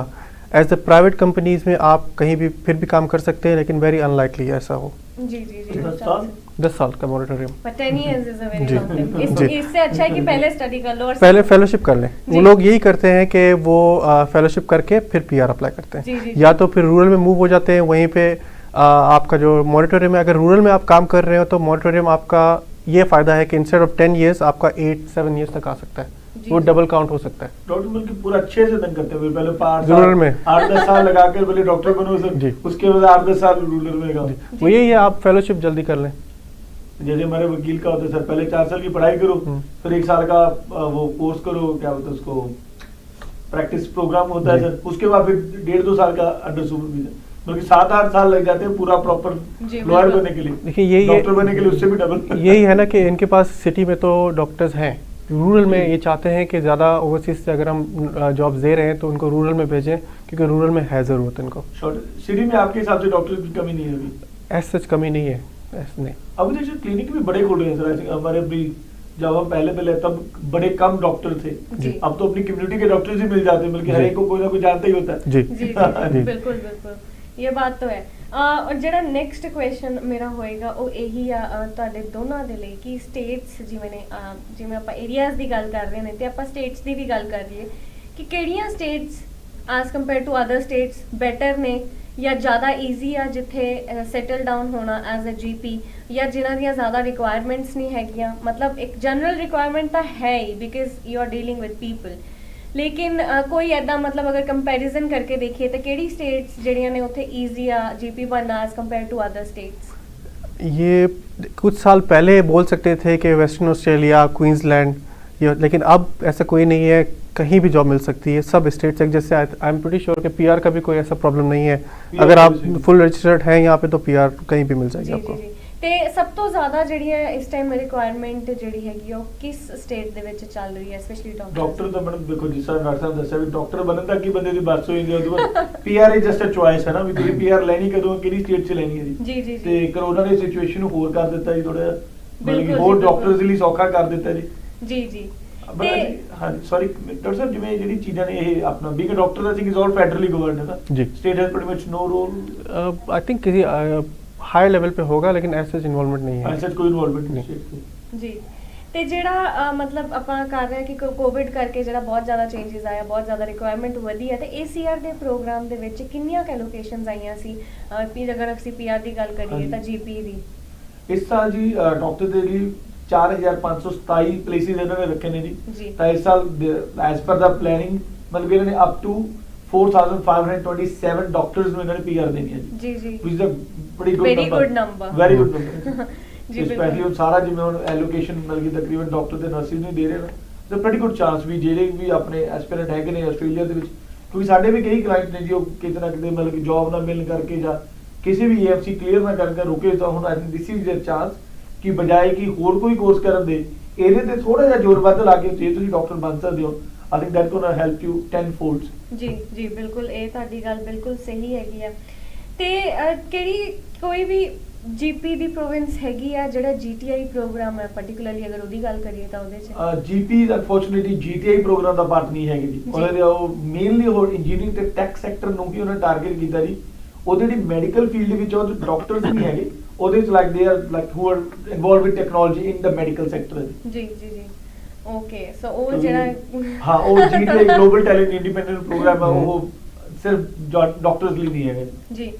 एज द प्राइवेट कंपनीज में आप कहीं भी फिर भी काम कर सकते हैं, लेकिन वेरी अनलाइकली ऐसा हो। जी जी जी 10 साल 10 साल का moratorium. But 10 years is a very जी। long time। जी। इससे अच्छा है कि पहले स्टडी कर लो और पहले फेलोशिप कर लें। जी। वो लोग यही करते हैं कि वो फेलोशिप करके फिर पीआर अप्लाई करते जी, हैं, जी, या तो फिर रूरल में मूव हो जाते हैं। वहीं पे आपका जो मॉनिटोरियम है, अगर रूरल में आप काम कर रहे हो तो मॉनिटोरियम आपका ये फ़ायदा है कि इंस्टेड ऑफ 10 ईयर्स आपका 8-7 ईयर्स तक आ सकता है, जी, वो जी। डबल काउंट हो सकता है। डॉक्टर बल्कि पूरा अच्छे से दन करते हुए पहले 5 रूरल में। 8-10 साल लगा कर पहले डॉक्टर बनो सर, जी। उसके बाद 8-10 साल रूरल में काम। वो यही है, आप फेलोशिप जल्दी कर लें। जैसे हमारे वकील का होता है सर, पहले 4 साल की पढ़ाई करो, फिर 1 साल का वो कोर्स करो, क्या बोलते हैं उसको, प्रैक्टिस प्रोग्राम होता है जी। सर, उसके बाद फिर 1.5-2 साल का अंडर सुपरविजन, बल्कि 7-8 साल लग जाते हैं पूरा प्रॉपर जी, लॉयर बिल्कुल। बनने के लिए। देखिए यही डॉक्टर बनने के लिए उससे भी डबल। यही है ना कि इनके पास सिटी में तो डॉक्टर्स हैं, रूरल में ये चाहते हैं कि ज़्यादा ओवरसीज से अगर हम जॉब्स दे रहे हैं तो उनको रूरल में भेजें, क्योंकि रूरल में है ज़रूरत इनको। सिटी में आपके हिसाब से डॉक्टर की कमी नहीं है अभी? ऐसा सच कमी नहीं है, ऐसा नहीं। अब देखिए क्लिनिक भी बड़े खुल रहे हैं सर, आई थिंक हमारे भी जब हम पहले तब बड़े कम डॉक्टर थे, जी। अब तो अपनी कम्युनिटी के डॉक्टर्स ही मिल जाते हैं, बल्कि हर जी। एक को कोई ना कोई जानता ही होता है। जी जी जी जी। बिल्कुल बिल्कुल ये बात तो है। और ਜਿਹੜਾ ਨੈਕਸਟ ਕੁਐਸਚਨ ਮੇਰਾ ਹੋਏਗਾ ਉਹ ਇਹੀ ਆ ਤੁਹਾਡੇ ਦੋਨਾਂ ਦੇ ਲਈ ਕਿ ਸਟੇਟਸ ਜਿਵੇਂ ਆਪਾਂ ਏਰੀਆਜ਼ ਦੀ ਗੱਲ ਕਰ ਰਹੇ ਨੇ ਤੇ ਆਪਾਂ ਸਟੇਟਸ ਦੀ ਵੀ ਗੱਲ ਕਰ ਲਈਏ ਕਿ ਕਿਹੜੀਆਂ states as compare to other states better ਨੇ ਜਾਂ ਜ਼ਿਆਦਾ ਈਜ਼ੀ ਆ ਜਿੱਥੇ ਸੈਟਲ ਡਾਊਨ ਹੋਣਾ ਐਜ਼ ਅ ਜੀਪੀ, ਜਾਂ ਜਿਨ੍ਹਾਂ ਦੀਆਂ ਜ਼ਿਆਦਾ ਰਿਕੁਆਇਰਮੈਂਟਸ ਨਹੀਂ ਹੈਗੀਆਂ? ਮਤਲਬ ਇੱਕ ਜਨਰਲ ਰਿਕੁਆਇਰਮੈਂਟ ਤਾਂ ਹੈ ਹੀ because you are dealing with people, ਲੇਕਿਨ ਕੋਈ ਐਦਾਂ ਮਤਲਬ ਅगर ਕੰਪੈਰੀਜ਼ਨ ਕਰਕੇ ਦੇਖੀਏ ਤਾਂ ਕਿਹੜੀ स्टेट्स ਜਿਹੜੀਆਂ ਨੇ ਉੱਥੇ ਈਜ਼ੀ ਆ जीपी बनना as compare to other states? ये कुछ साल पहले बोल सकते थे कि वेस्टर्न ऑस्ट्रेलिया, क्वींसलैंड, लेकिन अब ऐसा कोई नहीं है, कहीं भी जॉब मिल सकती है। सब स्टेट्स एक जैसे, आई एम प्रीटी श्योर कि पीआर का भी कोई ऐसा प्रॉब्लम नहीं है। अगर आप फुल रजिस्टर्ड हैं यहाँ पे तो पीआर कहीं भी मिल जाएगी ਜੀ आपको। ਜੀ ਤੇ ਸਭ ਤੋਂ ਜ਼ਿਆਦਾ ਜਿਹੜੀ ਹੈ ਇਸ ਟਾਈਮ ਰਿਕੁਆਇਰਮੈਂਟ ਜਿਹੜੀ ਹੈਗੀ ਉਹ ਕਿਸ ਸਟੇਟ ਦੇ ਵਿੱਚ ਚੱਲ ਰਹੀ ਹੈ ਸਪੈਸ਼ਲੀ ਡਾਕਟਰ ਤਾਂ ਮੈਡਮ ਦੇਖੋ ਜਿਸ ਤਰ੍ਹਾਂ ਡਾਕਟਰ ਸਾਹਿਬ ਦੱਸਿਆ ਵੀ ਡਾਕਟਰ ਬਣਨ ਤੱਕ ਹੀ ਬੰਦੇ ਦੀ ਬਸ ਹੋਈ ਜਾਂਦੀ ਉਹਦੇ ਬਾਅਦ PR is just a choice ਹੈ ਨਾ, ਵੀ ਤੁਸੀਂ ਪੀਆਰ ਲੈਣੀ ਕਦੋਂ, ਕਿਹੜੀ ਸਟੇਟ 'ਚ ਲੈਣੀ ਹੈ ਜੀ। ਜੀ ਜੀ ਤੇ ਕਰੋਨਾ ਨੇ ਸਿਚੁਏਸ਼ਨ ਨੂੰ ਹੋਰ ਕਰ ਦਿੱਤਾ ਜੀ, ਥੋੜਾ ਬਿਲਕੁਲ ਬਲਕਿ ਜੀ, ਹੋਰ ਬਿਲਕੁਲ। ਡਾਕਟਰਸ ਲਈ ਸੌਖਾ ਕਰ ਦਿੱਤਾ ਜੀ। ਜੀ ਜੀ ਬਟ ਹਾਂਜੀ ਸੌਰੀ ਡਾਕਟਰ ਸਾਹਿਬ, ਜਿਵੇਂ ਜਿਹੜੀ ਚੀਜ਼ਾਂ ਨੇ ਇਹ ਆਪਣਾ ਬੀਇੰਗ ਅ ਡਾਕਟਰ ਦਾ thing is all federally governed ਹੈ ਨਾ जी। State has pretty much no role. I think किसी हाई लेवल पे होगा, लेकिन ऐसे इन्वॉल्वमेंट नहीं है। ਐਸਾ ਕੋਈ ਇਨਵੋਲਵਮੈਂਟ ਨਹੀਂ नहीं। state ਦੀ। ਜੀ ਤੇ ਜਿਹੜਾ ਮਤਲਬ ਆਪਾਂ ਕਰ ਰਹੇ ਹਾਂ ਕਿ ਕੋਵਿਡ ਕਰਕੇ ਜਿਹੜਾ ਬਹੁਤ ਜ਼ਿਆਦਾ ਚੇਂਜਸ ਆਇਆ, ਬਹੁਤ ਜ਼ਿਆਦਾ ਰਿਕੁਆਇਰਮੈਂਟ ਵਧੀ ਹੈ, ਤੇ ACR ਦੇ ਪ੍ਰੋਗਰਾਮ ਦੇ ਵਿੱਚ ਕਿੰਨੀਆਂ ਲੋਕੇਸ਼ਨਸ ਆਈਆਂ ਸੀ? ਅਗਰ ਅਸੀਂ PR ਦੀ ਗੱਲ ਕਰੀਏ ਤਾਂ GP ਦੀ ਇਸ ਸਾਲ ਜੀ ਡਾਕਟਰ ਦੇ ਲਈ 4527 ਪਲੇਸਿਸ ਇਹਨਾਂ ਨੇ ਰੱਖੇ ਨੇ ਜੀ। ਜੀ। ਤਾਂ ਇਸ ਸਾਲ ਐਸ ਪਰ ਦਾ ਪਲੈਨਿੰਗ ਮਤਲਬ ਇਹਨਾਂ ਨੇ ਅਪ ਟੂ 4527 ਡਾਕਟਰਸ ਨੂੰ ਇਹਨਾਂ ਨੇ PR ਦੇਣੀ ਹੈ ਜੀ। ਜੀ ਜੀ which is a pretty good Very number, good number। very good number। ਜੀ ਸਪੈਸ਼ਲੀ ਬਿਲਕੁਲ ਹੁਣ ਸਾਰਾ ਜਿਵੇਂ ਹੁਣ ਐਲੋਕੇਸ਼ਨ ਮਿਲ ਗਈ ਤਕਰੀਬਨ ਡਾਕਟਰ ਤੇ ਨਰਸਿਸ ਨੂੰ ਹੀ ਦੇ ਰਹੇ ਨੇ, ਤੇ pretty good chance ਵੀ ਜਿਹੜੇ ਵੀ ਆਪਣੇ ਐਸਪੀਰੈਂਟ ਹੈਗੇ ਨੇ ਆਸਟ੍ਰੇਲੀਆ ਦੇ ਵਿੱਚ, ਕਿਉਂਕਿ ਸਾਡੇ ਵੀ ਕਈ ਕਲਾਇੰਟ ਨੇ ਜੀ ਉਹ ਕਿਤੇ ਨਾ ਕਿਤੇ ਮਤਲਬ ਕਿ ਜੌਬ ਨਾ ਮਿਲਣ ਕਰਕੇ ਜਾਂ ਕਿਸੇ ਵੀ AFC ਕਲੀਅਰ ਨਾ ਕਰਕੇ ਰੁਕੇ, ਤਾਂ ਹੁਣ I think this is there chance ਕਿ ਬਜਾਏ ਕਿ ਹੋਰ ਕੋਈ ਕੋਰਸ ਕਰਨ ਦੇ ਇਹਦੇ ਤੇ ਥੋੜਾ ਜਿਹਾ ਜ਼ੋਰ ਵੱਧ ਲਾ ਕੇ ਜੇ ਤੁਸੀਂ ਡਾਕਟਰ ਬਣ ਸਕਦੇ ਹੋ I think that ਗੋਨਾ help you 10 ਫੋਲਡਸ। ਜੀ ਜੀ ਬਿਲਕੁਲ, ਇਹ ਤੁਹਾਡੀ ਗੱਲ ਬਿਲਕੁਲ ਸਹੀ ਹੈਗੀ ਆ। ਤੇ ਕਿਹੜੀ ਕੋਈ ਵੀ ਜੀਪੀ ਦੀ ਪ੍ਰੋਵਿੰਸ ਹੈਗੀ ਆ ਜਿਹੜਾ ਜੀਟੀਆਈ ਪ੍ਰੋਗਰਾਮ ਹੈ ਪਾਰਟਿਕੂਲਰਲੀ ਅਗਰ ਉਹਦੀ ਗੱਲ ਕਰੀਏ ਤਾਂ ਉਹਦੇ ਚ ਜੀਪੀ ਅਨਫੋਰਚੂਨੇਟਲੀ ਜੀਟੀਆਈ ਪ੍ਰੋਗਰਾਮ ਦਾ ਪਾਰਟ ਨਹੀਂ ਹੈਗੇ ਜੀ। ਉਹਨਾਂ ਦੇ ਉਹ ਮੇਨਲੀ ਉਹ ਇੰਜੀਨੀਅਰਿੰਗ ਤੇ ਟੈਕ ਸੈਕਟਰ ਨੂੰ ਹੀ ਉਹਨਾਂ ਟਾਰਗੇਟ ਕੀਤਾ ਜੀ। ਉਹਦੇ ਜਿਹੜੀ ਮੈਡੀਕਲ ਫੀਲਡ ਵਿੱਚ ਉਹ ਡਾਕਟਰਸ ਨਹੀਂ ਹੈਗੇ ਉਹਦੇ ਵਿੱਚ like they are like who are involve with technology in the medical sector. ਜੀ ਜੀ ਜੀ ਓਕੇ ਸੋ ਉਹ ਜਿਹੜਾ ਹਾਂ ਉਹ ਜੀਟੀਆਈ ਗਲੋਬਲ ਟੈਲੈਂਟ ਇੰਡੀਪੈਂਡੈਂਟ ਪ੍ਰੋਗਰਾਮ ਹੈ ਉਹ ਸਿਰਫ ਡਾਕਟਰਸ ਲਈ ਨਹੀਂ ਹੈਗਾ ਜੀ।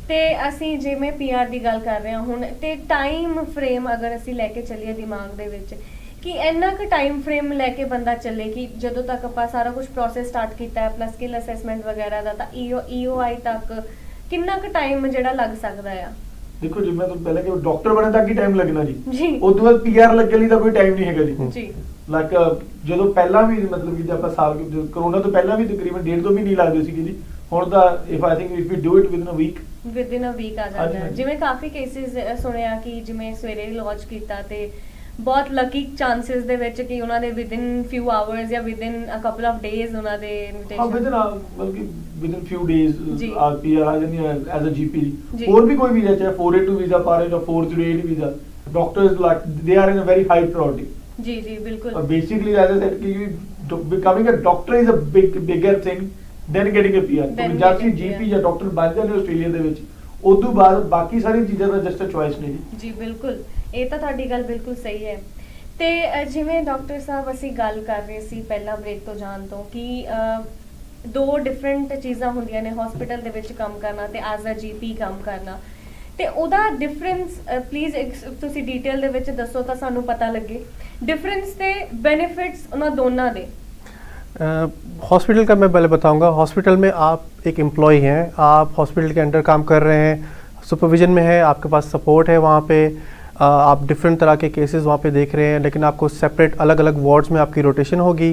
ਤੇ ਅਸੀਂ ਜਿਵੇਂ ਪੀਆਰ ਦੀ ਗੱਲ ਕਰ ਰਹੇ ਹਾਂ ਹੁਣ ਤੇ ਟਾਈਮ ਫਰੇਮ ਅਗਰ ਅਸੀਂ ਲੈ ਕੇ ਚੱਲੀਏ ਦਿਮਾਗ ਦੇ ਵਿੱਚ ਕਿ ਇੰਨਾ ਕੁ ਟਾਈਮ ਫਰੇਮ ਲੈ ਕੇ ਬੰਦਾ ਚੱਲੇ ਕਿ ਜਦੋਂ ਤੱਕ ਆਪਾਂ ਸਾਰਾ ਕੁਝ ਪ੍ਰੋਸੈਸ ਸਟਾਰਟ ਕੀਤਾ ਹੈ ਆਪਣਾ ਸਕਿੱਲ ਅਸੈਸਮੈਂਟ ਵਗੈਰਾ ਦਾ ਤਾਂ ਈਓਆਈ ਤੱਕ ਕਿੰਨਾ ਕੁ ਟਾਈਮ ਜਿਹੜਾ ਲੱਗ ਸਕਦਾ ਆ? ਦੇਖੋ ਜੀ ਮੈਂ ਤੁਹਾਨੂੰ ਪਹਿਲਾਂ ਕਿ ਡਾਕਟਰ ਬਣਨ ਤੱਕ ਹੀ ਟਾਈਮ ਲੱਗਣਾ ਜੀ ਉਸ ਤੋਂ ਬਾਅਦ ਪੀਆਰ ਲੱਗਣ ਲਈ ਤਾਂ ਕੋਈ ਟਾਈਮ ਨਹੀਂ ਹੈਗਾ ਜੀ। ਲਾਈਕ ਜਦੋਂ ਪਹਿਲਾਂ ਵੀ ਮਤਲਬ ਕਿ ਜੇ ਆਪਾਂ ਸਾਲ ਕਰੋਨਾ ਤੋਂ ਪਹਿਲਾਂ ਵੀ ਤਕਰੀਬਨ 1.5 ਮਹੀਨੇ ਲੱਗਦੇ ਸੀਗੇ ਜੀ। ਹੁਣ ਤਾਂ if I think if you do it within a week ਆ ਜਾਂਦਾ ਹੈ। ਜਿਵੇਂ ਕਾਫੀ ਕੇਸਿਸ ਸੁਣਿਆ ਕਿ ਜਿਵੇਂ ਸਵੇਰੇ ਲਾਂਚ ਕੀਤਾ ਤੇ ਬਹੁਤ ਲੱਕੀ ਚਾਂਸਸ ਦੇ ਵਿੱਚ ਕਿ ਉਹਨਾਂ ਦੇ ਵਿਦਿਨ ਫਿਊ ਆਵਰਸ ਜਾਂ within a couple of days ਉਹਨਾਂ ਦੇ ਇਨਵੀਟੇਸ਼ਨ ਬਲਕਿ ਵਿਦਿਨ ਫਿਊ ਡੇਜ਼ ਆ ਪੀਆਰ ਆ ਜਾਂਦੀ ਹੈ ਐਜ਼ ਅ ਜੀਪੀ। ਹੋਰ ਵੀ ਕੋਈ ਵੀਜ਼ਾ ਚਾਹੇ 482 ਵੀਜ਼ਾ ਪਾ ਰਹੇ ਜਾਂ 408 visa doctors like they are in a very high priority. ਜੀ ਜੀ ਬਿਲਕੁਲ। ਬੇਸਿਕਲੀ ਐਜ਼ ਅ ਸੈਡ ਕਿ becoming a doctor is a bigger thing than getting a PR. ਤੁਸੀਂ ਜਦ ਕਿ ਜੀਪੀ ਜਾਂ ਡਾਕਟਰ ਬਣ ਜਾਂਦੇ ਆਸਟ੍ਰੇਲੀਆ ਦੇ ਵਿੱਚ ਉਸ ਤੋਂ ਬਾਅਦ ਬਾਕੀ ਸਾਰੀ ਚੀਜ਼ਾਂ ਦਾ ਜਸਟ ਅ ਚੁਆਇਸ ਨਹੀਂ ਜੀ। ਬਿਲਕੁਲ ਇਹ ਤਾਂ ਤੁਹਾਡੀ ਗੱਲ ਬਿਲਕੁਲ ਸਹੀ ਹੈ। ਤੇ ਜਿਵੇਂ ਡਾਕਟਰ ਸਾਹਿਬ ਅਸੀਂ ਗੱਲ ਕਰ ਰਹੇ ਸੀ ਪਹਿਲਾਂ ਬ੍ਰੇਕ ਤੋਂ ਜਾਣ ਤੋਂ ਕਿ ਦੋ ਡਿਫਰੈਂਟ ਚੀਜ਼ਾਂ ਹੁੰਦੀਆਂ ਨੇ ਹਸਪੀਟਲ ਦੇ ਵਿੱਚ ਕੰਮ ਕਰਨਾ ਤੇ ਐਜ਼ ਅ ਜੀਪੀ ਕੰਮ ਕਰਨਾ ਤੇ ਉਹਦਾ ਡਿਫਰੈਂਸ ਪਲੀਜ਼ ਤੁਸੀਂ डिटेल ਦੇ ਵਿੱਚ ਦੱਸੋ ਤਾਂ ਸਾਨੂੰ ਪਤਾ ਲੱਗੇ डिफरेंस ਤੇ बेनिफिट्स उन दोनों दे। हॉस्पिटल का मैं पहले बताऊंगा। हॉस्पिटल में आप एक एम्प्लॉय हैं, आप हॉस्पिटल के अंडर काम कर रहे हैं, सुपरविजन में है, आपके पास सपोर्ट है, वहाँ पे आप डिफरेंट तरह के केसेस वहाँ पे देख रहे हैं, लेकिन आपको सेपरेट अलग अलग वार्ड्स में आपकी रोटेशन होगी।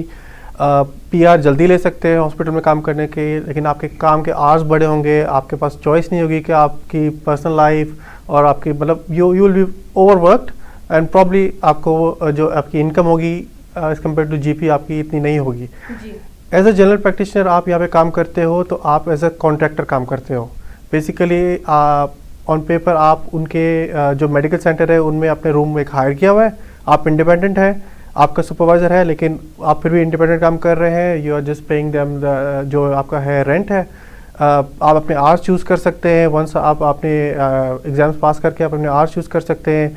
पीआर जल्दी ले सकते हैं हॉस्पिटल में काम करने के, लेकिन आपके काम के आवर्स बड़े होंगे, आपके पास चॉइस नहीं होगी कि आपकी पर्सनल लाइफ और आपकी मतलब you will be overworked and probably आपको जो आपकी इनकम होगी एज कम्पेयर टू जीपी आपकी इतनी नहीं होगी। एज अ जनरल प्रैक्टिशनर आप यहाँ पे काम करते हो तो आप एज अ कॉन्ट्रैक्टर काम करते हो। बेसिकली ऑन पेपर आप उनके जो मेडिकल सेंटर है उनमें अपने रूम में एक हायर किया हुआ है, आप इंडिपेंडेंट है, आपका सुपरवाइज़र है, लेकिन आप फिर भी इंडिपेंडेंट काम कर रहे हैं। You are just paying them जो आपका है रेंट है। आप अपने आवर्स चूज़ कर सकते हैं। वंस आप अपने एग्ज़ाम्स पास करके आप अपने आवर्स चूज़ कर सकते हैं।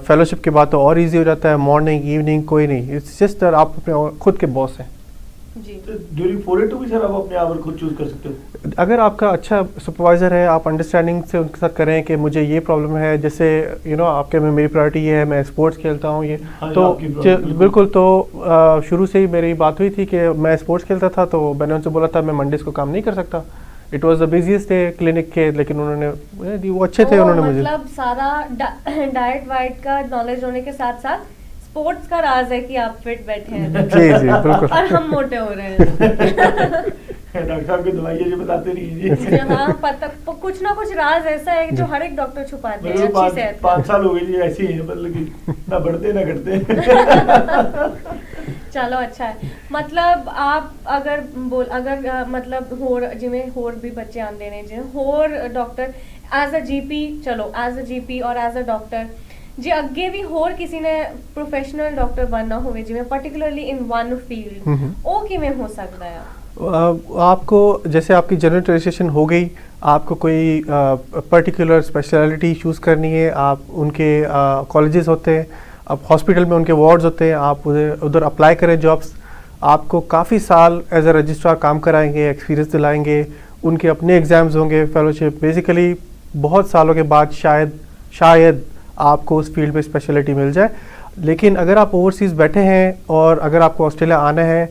फेलोशिप के बाद तो और इजी हो जाता है, मॉर्निंग इवनिंग कोई नहीं, इट्स जस्ट आप अपने खुद के बॉस हैं जी। ड्यूरिंग 482 भी सर आप अपने आवर खुद चूज कर सकते हो। अगर आपका अच्छा सुपरवाइज़र है, आप अंडरस्टैंडिंग से उनके साथ करें कि मुझे ये प्रॉब्लम है, जैसे यू नो आपके में मेरी प्रायोरिटी ये है, मैं स्पोर्ट्स खेलता हूँ ये तो बिल्कुल तो शुरू से ही मेरी बात हुई थी कि मैं स्पोर्ट्स खेलता था तो मैंने उनसे बोला था मैं मंडेज़ को काम नहीं कर सकता। It was the busiest day clinic के, लेकिन उन्होंने वो अच्छे थे, उन्होंने मुझे मतलब सारा डाइट वाइट का नॉलेज होने के साथ साथ स्पोर्ट्स का राज है कि आप फिट बैठे हैं। जी जी बिल्कुल। और हम मोटे हो रहे हैं। डॉक्टर साहब की दवाइयाँ जो बताते नहीं हैं जी। हाँ पता कुछ ना कुछ राज ऐसा है जो हर एक डॉक्टर छुपाते हैं। अच्छी सेहत 5 साल हो गए जी ऐसे ही है, मतलब कि ना बढ़ते ना घटते। चलो अच्छा है। मतलब आप अगर मतलब होर जिमें होर भी बच्चे आंदे ने जिवें होर डॉक्टर एज अ जीपी चलो एज अ जीपी और एज अ डॉक्टर जे अगे भी होर किसी ने प्रोफेशनल डॉक्टर बनना होवे जिवें पर्टिकुलरली इन वन फील्ड ओ किवें हो सकता है? आपको जैसे आपकी जनरल रजिस्ट्रेशन हो गई, आपको कोई पर्टिकुलर स्पेशलिटी चूज़ करनी है, आप उनके कॉलेजेस होते हैं, अब हॉस्पिटल में उनके वार्ड्स होते हैं, आप उधर अप्लाई करें जॉब्स। आपको काफ़ी साल एज अ रजिस्ट्रार काम कराएंगे, एक्सपीरियंस दिलाएंगे, उनके अपने एग्ज़ाम्स होंगे, फेलोशिप। बेसिकली बहुत सालों के बाद शायद आपको उस फील्ड में स्पेशलिटी मिल जाए। लेकिन अगर आप ओवरसीज़ बैठे हैं और अगर आपको ऑस्ट्रेलिया आना है,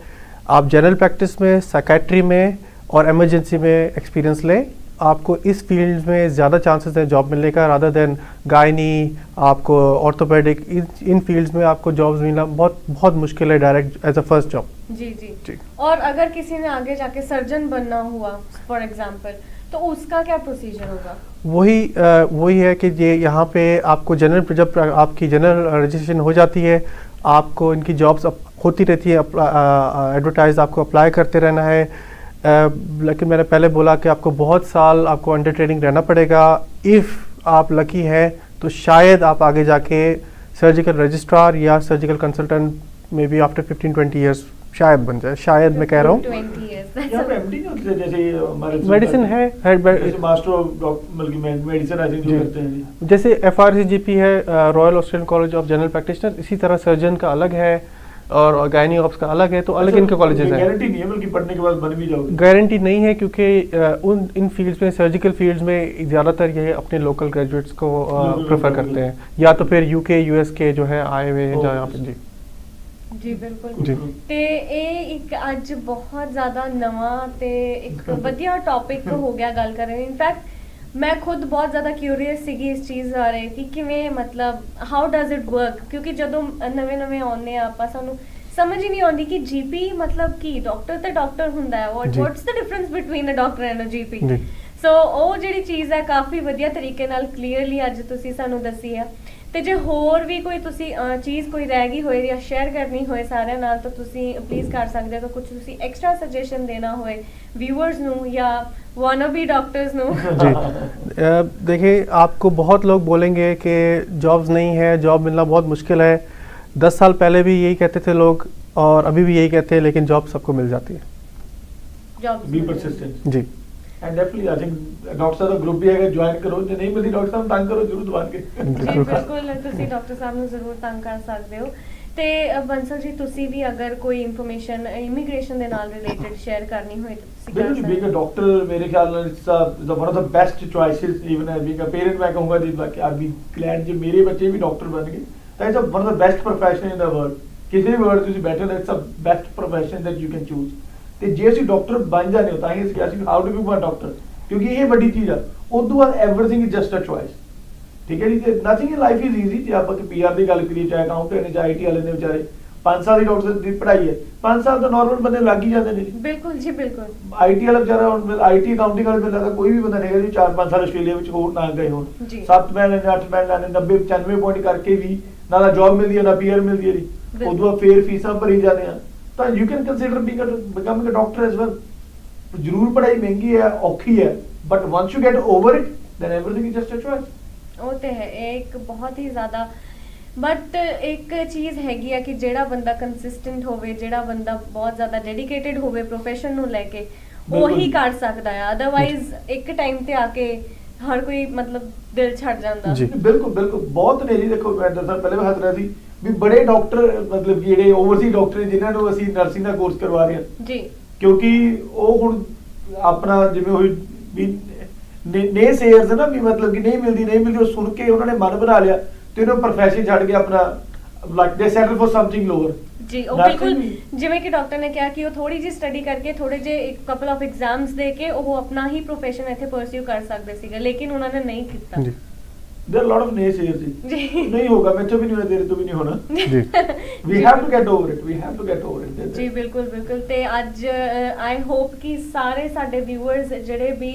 आप जनरल प्रैक्टिस में, साइकेट्री में और इमरजेंसी में एक्सपीरियंस लें। आपको इस फील्ड में ज़्यादा चांसेस हैं जॉब मिलने का रादर देन गायनी, आपको ऑर्थोपेडिक, इन फील्ड्स में आपको जॉब्स मिलना बहुत बहुत मुश्किल है direct as a first job. जी जी जी। और अगर किसी ने आगे जाके सर्जन बनना हुआ फॉर एग्जांपल तो उसका क्या प्रोसीजर होगा? वही है कि ये यहाँ पे आपको जनरल जब आपकी जनरल रजिस्ट्रेशन हो जाती है, आपको इनकी जॉब्स होती रहती है, एडवर्टाइज आपको अप्लाई करते रहना है। लेकिन मैंने पहले बोला कि आपको बहुत साल आपको अंडर ट्रेनिंग रहना पड़ेगा। इफ़ आप लकी हैं तो शायद आप आगे जाके सर्जिकल रजिस्ट्रार या surgical consultant may be after 15-20 years शायद बन जाए, शायद मैं कह रहा हूँ। 20 years, that's यहाँ पे a- एमडी नहीं होते जैसे हमारे मेडिसिन है जैसे मास्टर ऑफ बल्कि मेडिसिन ऐसे जो जी। करते हैं जी। जैसे FRCGP है, royal Australian college of general practitioner, इसी तरह सर्जन का अलग है और गायनी ऑप्स का अलग है, तो अलग इनके कॉलेजेस हैं। गारंटी नहीं है बल्कि पढ़ने के बाद बन भी जाओगे। गारंटी नहीं है क्योंकि इन फील्ड्स में, सर्जिकल फील्ड्स में ज़्यादातर ये अपने लोकल ग्रेजुएट्स को प्रेफर करते हैं, या तो फिर UK US के जो है आए हुए हैं जहाँ पे। जी ਜੀ ਬਿਲਕੁਲ ਜੀ। ਤੇ ਇਹ ਇੱਕ ਅੱਜ ਬਹੁਤ ਜ਼ਿਆਦਾ ਨਵਾਂ ਤੇ ਇੱਕ ਵਧੀਆ ਟੌਪਿਕ ਹੋ ਗਿਆ ਗੱਲ ਕਰਨ। ਇਨਫੈਕਟ ਮੈਂ ਖੁਦ ਬਹੁਤ ਜ਼ਿਆਦਾ ਕਿਊਰੀਅਸ ਸੀਗੀ ਇਸ ਚੀਜ਼ ਬਾਰੇ ਕਿ ਕਿਵੇਂ ਮਤਲਬ ਹਾਊ ਡਜ਼ ਇਟ ਵਰਕ, ਕਿਉਂਕਿ ਜਦੋਂ ਨਵੇਂ ਆਉਂਦੇ ਆ ਆਪਾਂ ਸਾਨੂੰ ਸਮਝ ਹੀ ਨਹੀਂ ਆਉਂਦੀ ਕਿ ਜੀਪੀ ਮਤਲਬ ਕੀ, ਡਾਕਟਰ ਤੇ ਡਾਕਟਰ ਹੁੰਦਾ ਹੈ, ਜੀ। What's the difference between a doctor and a GP. ਜੀ ਸੋ ਉਹ ਜਿਹੜੀ ਚੀਜ਼ ਹੈ ਕਾਫੀ ਵਧੀਆ ਤਰੀਕੇ ਨਾਲ ਕਲੀਅਰਲੀ ਅੱਜ ਤੁਸੀਂ ਸਾਨੂੰ ਦੱਸੀ ਹੈ। ਤੇ ਜੇ ਹੋਰ ਵੀ ਕੋਈ ਤੁਸੀਂ ਚੀਜ਼ ਕੋਈ ਰਹਿ ਗਈ ਹੋਏ ਜਾਂ ਸ਼ੇਅਰ ਕਰਨੀ ਹੋਏ ਸਾਰਿਆਂ ਨਾਲ ਤਾਂ ਤੁਸੀਂ ਪਲੀਜ਼ ਕਰ ਸਕਦੇ ਹੋ। ਕੁਝ ਤੁਸੀਂ ਐਕਸਟਰਾ ਸੁਜੈਸ਼ਨ ਦੇਣਾ ਹੋਏ व्यूअर्स ਨੂੰ ਜਾਂ wannabe डॉक्टर्स ਨੂੰ। जी देखिए, आपको बहुत लोग बोलेंगे कि जॉब्स नहीं है, जॉब मिलना बहुत मुश्किल है। 10 साल पहले भी यही कहते थे लोग और अभी भी यही कहते हैं, लेकिन जॉब सबको मिल जाती है। ਜੌਬਸ बी परसिस्टेंट जी and definitely I think doctor साहब का ग्रुप भी है, ज्वाइन करो। जो नहीं मिलती डॉक्टर साहब तंग करो जरूर दुकान के। ਜੀ ਬਿਲਕੁਲ ਤੁਸੀਂ ਡਾਕਟਰ ਸਾਹਿਬ ਨੂੰ ਜ਼ਰੂਰ ਤੰਗ ਕਰ ਸਕਦੇ ਹੋ। ਤੇ ਬੰਸਲ ਜੀ ਤੁਸੀਂ ਵੀ ਅਗਰ ਕੋਈ ਇਨਫੋਰਮੇਸ਼ਨ ਇਮੀਗ੍ਰੇਸ਼ਨ ਦੇ ਨਾਲ ਰਿਲੇਟਡ ਸ਼ੇਅਰ ਕਰਨੀ ਹੋਏ ਤਾਂ ਤੁਸੀਂ ਕਰ बिल्कुल ਸਕਦੇ बीइंग अ ਹੋ। डॉक्टर मेरे ख्याल में it's one of the best choices. Even being a parent मैं कहूंगा जी कि आई बी ग्लैड जो मेरे बच्चे भी डॉक्टर बन गए। That is one of the best profession in the world. किसी भी वर्ल्ड ਤੁਸੀਂ ਬੈਠੇ ਹੋ, it's a best profession that you can choose. ਤੇ ਜੇ ਅਸੀਂ ਡਾਕਟਰ ਬਣ ਜਾਂਦੇ ਹੋ ਤਾਂ ਹੀ ਅਸੀਂ ਕਿਹਾ ਸੀ how do you become a doctor, ਕਿਉਂਕਿ ਇਹ ਵੱਡੀ ਚੀਜ਼ ਆ। ਉਸ ਤੋਂ ਬਾਅਦ everything is just a choice. ਠੀਕ ਹੈ ਜੀ, ਤੇ nothing in life is easy. ਜੇ ਆਪਾਂ ਕਿ PR ਦੀ ਗੱਲ ਕਰੀਏ, ਚਾਹੇ ਅਕਾਊਂਟੈਂਟ ਨੇ, ਚਾਹੇ IT ਵਾਲੇ ਨੇ, ਵਿਚਾਰੇ 5 ਸਾਲ ਦੀ ਡਾਕਟਰ ਦੀ ਪੜ੍ਹਾਈ ਹੈ, 5 ਸਾਲ ਤਾਂ ਨਾਰਮਲ ਬੰਦੇ ਲੱਗ ਹੀ ਜਾਂਦੇ ਨੇ ਜੀ। ਬਿਲਕੁਲ ਜੀ ਬਿਲਕੁਲ। IT ਵਾਲਾ ਵਿਚਾਰਾ ਹੁਣ IT ਅਕਾਊਂਟਿੰਗ ਵਾਲੇ ਬੰਦਾ ਤਾਂ ਕੋਈ ਵੀ ਬੰਦਾ ਨਹੀਂ ਜੀ 4-5 ਸਾਲ ਆਸਟ੍ਰੇਲੀਆ ਵਿੱਚ ਹੋਰ ਨਾ ਗਏ ਹੋਣ, ਜੀ। 7 ਮਹੀਨੇ 8 ਮਹੀਨੇ 90-95 ਪੁਆਇੰਟ ਕਰਕੇ ਵੀ ਨਾ ਤਾਂ ਜੌਬ ਮਿਲਦੀ ਹੈ ਨਾ PR ਮਿਲਦੀ ਹੈ ਜੀ। ਬਿਲਕੁਲ। ਉਦੋਂ ਬਾਅਦ ਫੇਰ ਫੀਸਾਂ ਭਰੀ ਜਾਂਦੇ ਆ। ਤਾਂ you can consider becoming a doctor as well. ਜ਼ਰੂਰ ਪੜ੍ਹਾਈ ਮਹਿੰਗੀ ਹੈ, ਔਖੀ ਹੈ, but once you get over it then everything is just a choice. ਉਹ ਤੇ ਹੈ, ਇਹ ਇੱਕ ਬਹੁਤ ਹੀ ਜ਼ਿਆਦਾ ਬਟ ਇੱਕ ਚੀਜ਼ ਹੈਗੀ ਆ ਕਿ ਜਿਹੜਾ ਬੰਦਾ ਕੰਸਿਸਟੈਂਟ ਹੋਵੇ, ਜਿਹੜਾ ਬੰਦਾ ਬਹੁਤ ਜ਼ਿਆਦਾ ਡੈਡੀਕੇਟਿਡ ਹੋਵੇ ਪ੍ਰੋਫੈਸ਼ਨ ਨੂੰ ਲੈ ਕੇ, ਬਿਲਕੁਲ। ਉਹੀ ਕਰ ਸਕਦਾ ਆ। ਅਦਰਵਾਈਜ਼ ਇੱਕ ਟਾਈਮ ਤੇ ਆ ਕੇ ਹਰ ਕੋਈ ਮਤਲਬ ਦਿਲ ਛੱਡ ਜਾਂਦਾ। ਜੀ। ਬਿਲਕੁਲ ਬਿਲਕੁਲ ਬਹੁਤ ਨੇ ਜੀ। ਦੇਖੋ ਮੈਂ ਦੱਸਾਂ, ਪਹਿਲੇ ਮੈਂ ਹੱਸ ਰਿਹਾ ਸੀ ਵੀ ਬੜੇ ਡਾਕਟਰ ਮਤਲਬ ਜਿਹੜੇ ਓਵਰਸੀ ਡਾਕਟਰ ਜਿਨ੍ਹਾਂ ਨੂੰ ਅਸੀਂ ਨਰਸਿੰਗ ਦਾ ਕੋਰਸ ਕਰਵਾ ਰਹੇ ਹਾਂ, ਜੀ ਕਿਉਂਕਿ ਉਹ ਹੁਣ ਆਪਣਾ ਜਿਵੇਂ ਹੋਈ ਵੀ ਨੇ ਸੇਅਰਸ ਨਾ ਵੀ ਮਤਲਬ ਕਿ ਨਹੀਂ ਮਿਲਦੀ, ਉਹ ਸੁਣ ਕੇ ਉਹਨਾਂ ਨੇ ਮਨ ਬਣਾ ਲਿਆ ਤੇ ਉਹਨਾਂ ਪ੍ਰੋਫੈਸ਼ਨ ਛੱਡ ਕੇ ਆਪਣਾ ਲਾਈਕ ਦੇ ਸੈਟਲ ਫॉर ਸਮਥਿੰਗ ਲੋਅਰ। ਜੀ ਉਹ Nothing- ਬਿਲਕੁਲ ਜਿਵੇਂ ਕਿ ਡਾਕਟਰ ਨੇ ਕਿਹਾ ਕਿ ਉਹ ਥੋੜੀ ਜਿਹੀ ਸਟੱਡੀ ਕਰਕੇ, ਥੋੜੇ ਜਿਹੇ ਇੱਕ ਕਪਲ ਆਫ ਐਗਜ਼ਾਮਸ ਦੇ ਕੇ ਉਹ ਆਪਣਾ ਹੀ ਪ੍ਰੋਫੈਸ਼ਨ ਇੱਥੇ ਪਰਸਿਊ ਕਰ ਸਕਦੇ ਸੀਗੇ, ਲੇਕਿਨ ਉਹਨਾਂ ਨੇ ਨਹੀਂ ਕੀਤਾ। जी देयर आर लॉट ऑफ ने सेयर्स जी। ਜੀ नहीं होगा, मेरे भी नहीं होना, तेरे तो भी नहीं होना। जी We have to get over it. We have to get over it. ਜੀ ਬਿਲਕੁਲ ਬਿਲਕੁਲ। ਤੇ ਅੱਜ ਆਈ ਹੋਪ ਕਿ ਸਾਰੇ ਸਾਡੇ ਵਿਊਅਰਸ ਜਿਹੜੇ ਵੀ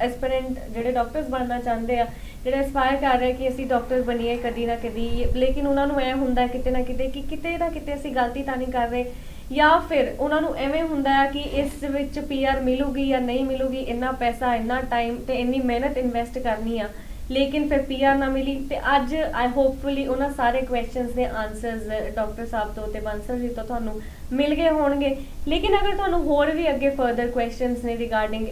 ਐਸਪੀਰੈਂਟ ਜਿਹੜੇ ਡਾਕਟਰਸ ਬਣਨਾ ਚਾਹੁੰਦੇ ਆ, ਜਿਹੜੇ ਐਸਪਾਇਰ ਕਰ ਰਹੇ ਕਿ ਅਸੀਂ ਡਾਕਟਰ ਬਣੀਏ ਕਦੀ ਨਾ ਕਦੀ, ਲੇਕਿਨ ਉਹਨਾਂ ਨੂੰ ਐ ਹੁੰਦਾ ਕਿਤੇ ਨਾ ਕਿਤੇ ਕਿ ਕਿਤੇ ਨਾ ਕਿਤੇ ਅਸੀਂ ਗਲਤੀ ਤਾਂ ਨਹੀਂ ਕਰ ਰਹੇ, ਜਾਂ ਫਿਰ ਉਹਨਾਂ ਨੂੰ ਐਵੇਂ ਹੁੰਦਾ ਹੈ ਕਿ ਇਸ ਵਿੱਚ PR ਮਿਲੂਗੀ ਜਾਂ ਨਹੀਂ ਮਿਲੂਗੀ, ਇੰਨਾ ਪੈਸਾ, ਇੰਨਾ ਟਾਈਮ ਤੇ ਇੰਨੀ ਮਿਹਨਤ ਇਨਵੈਸਟ ਕਰਨੀ ਆ, ਲੇਕਿਨ ਫਿਰ PR ਨਾ ਮਿਲੀ। ਤੇ ਅੱਜ ਆਈ ਹੋਪਫੁਲੀ ਉਹਨਾਂ ਸਾਰੇ ਕੁਐਸਚਨਸ ਦੇ ਆਨਸਰਸ ਡਾਕਟਰ ਸਾਹਿਬ ਤੋਂ ਤੇ ਬੰਸਲ ਜੀ ਤੋਂ ਤੁਹਾਨੂੰ ਮਿਲ ਗਏ ਹੋਣਗੇ। ਲੇਕਿਨ ਅਗਰ ਤੁਹਾਨੂੰ ਹੋਰ ਵੀ ਅੱਗੇ ਫਰਦਰ ਕੁਐਸਚਨਸ ਨੇ ਰਿਗਾਰਡਿੰਗ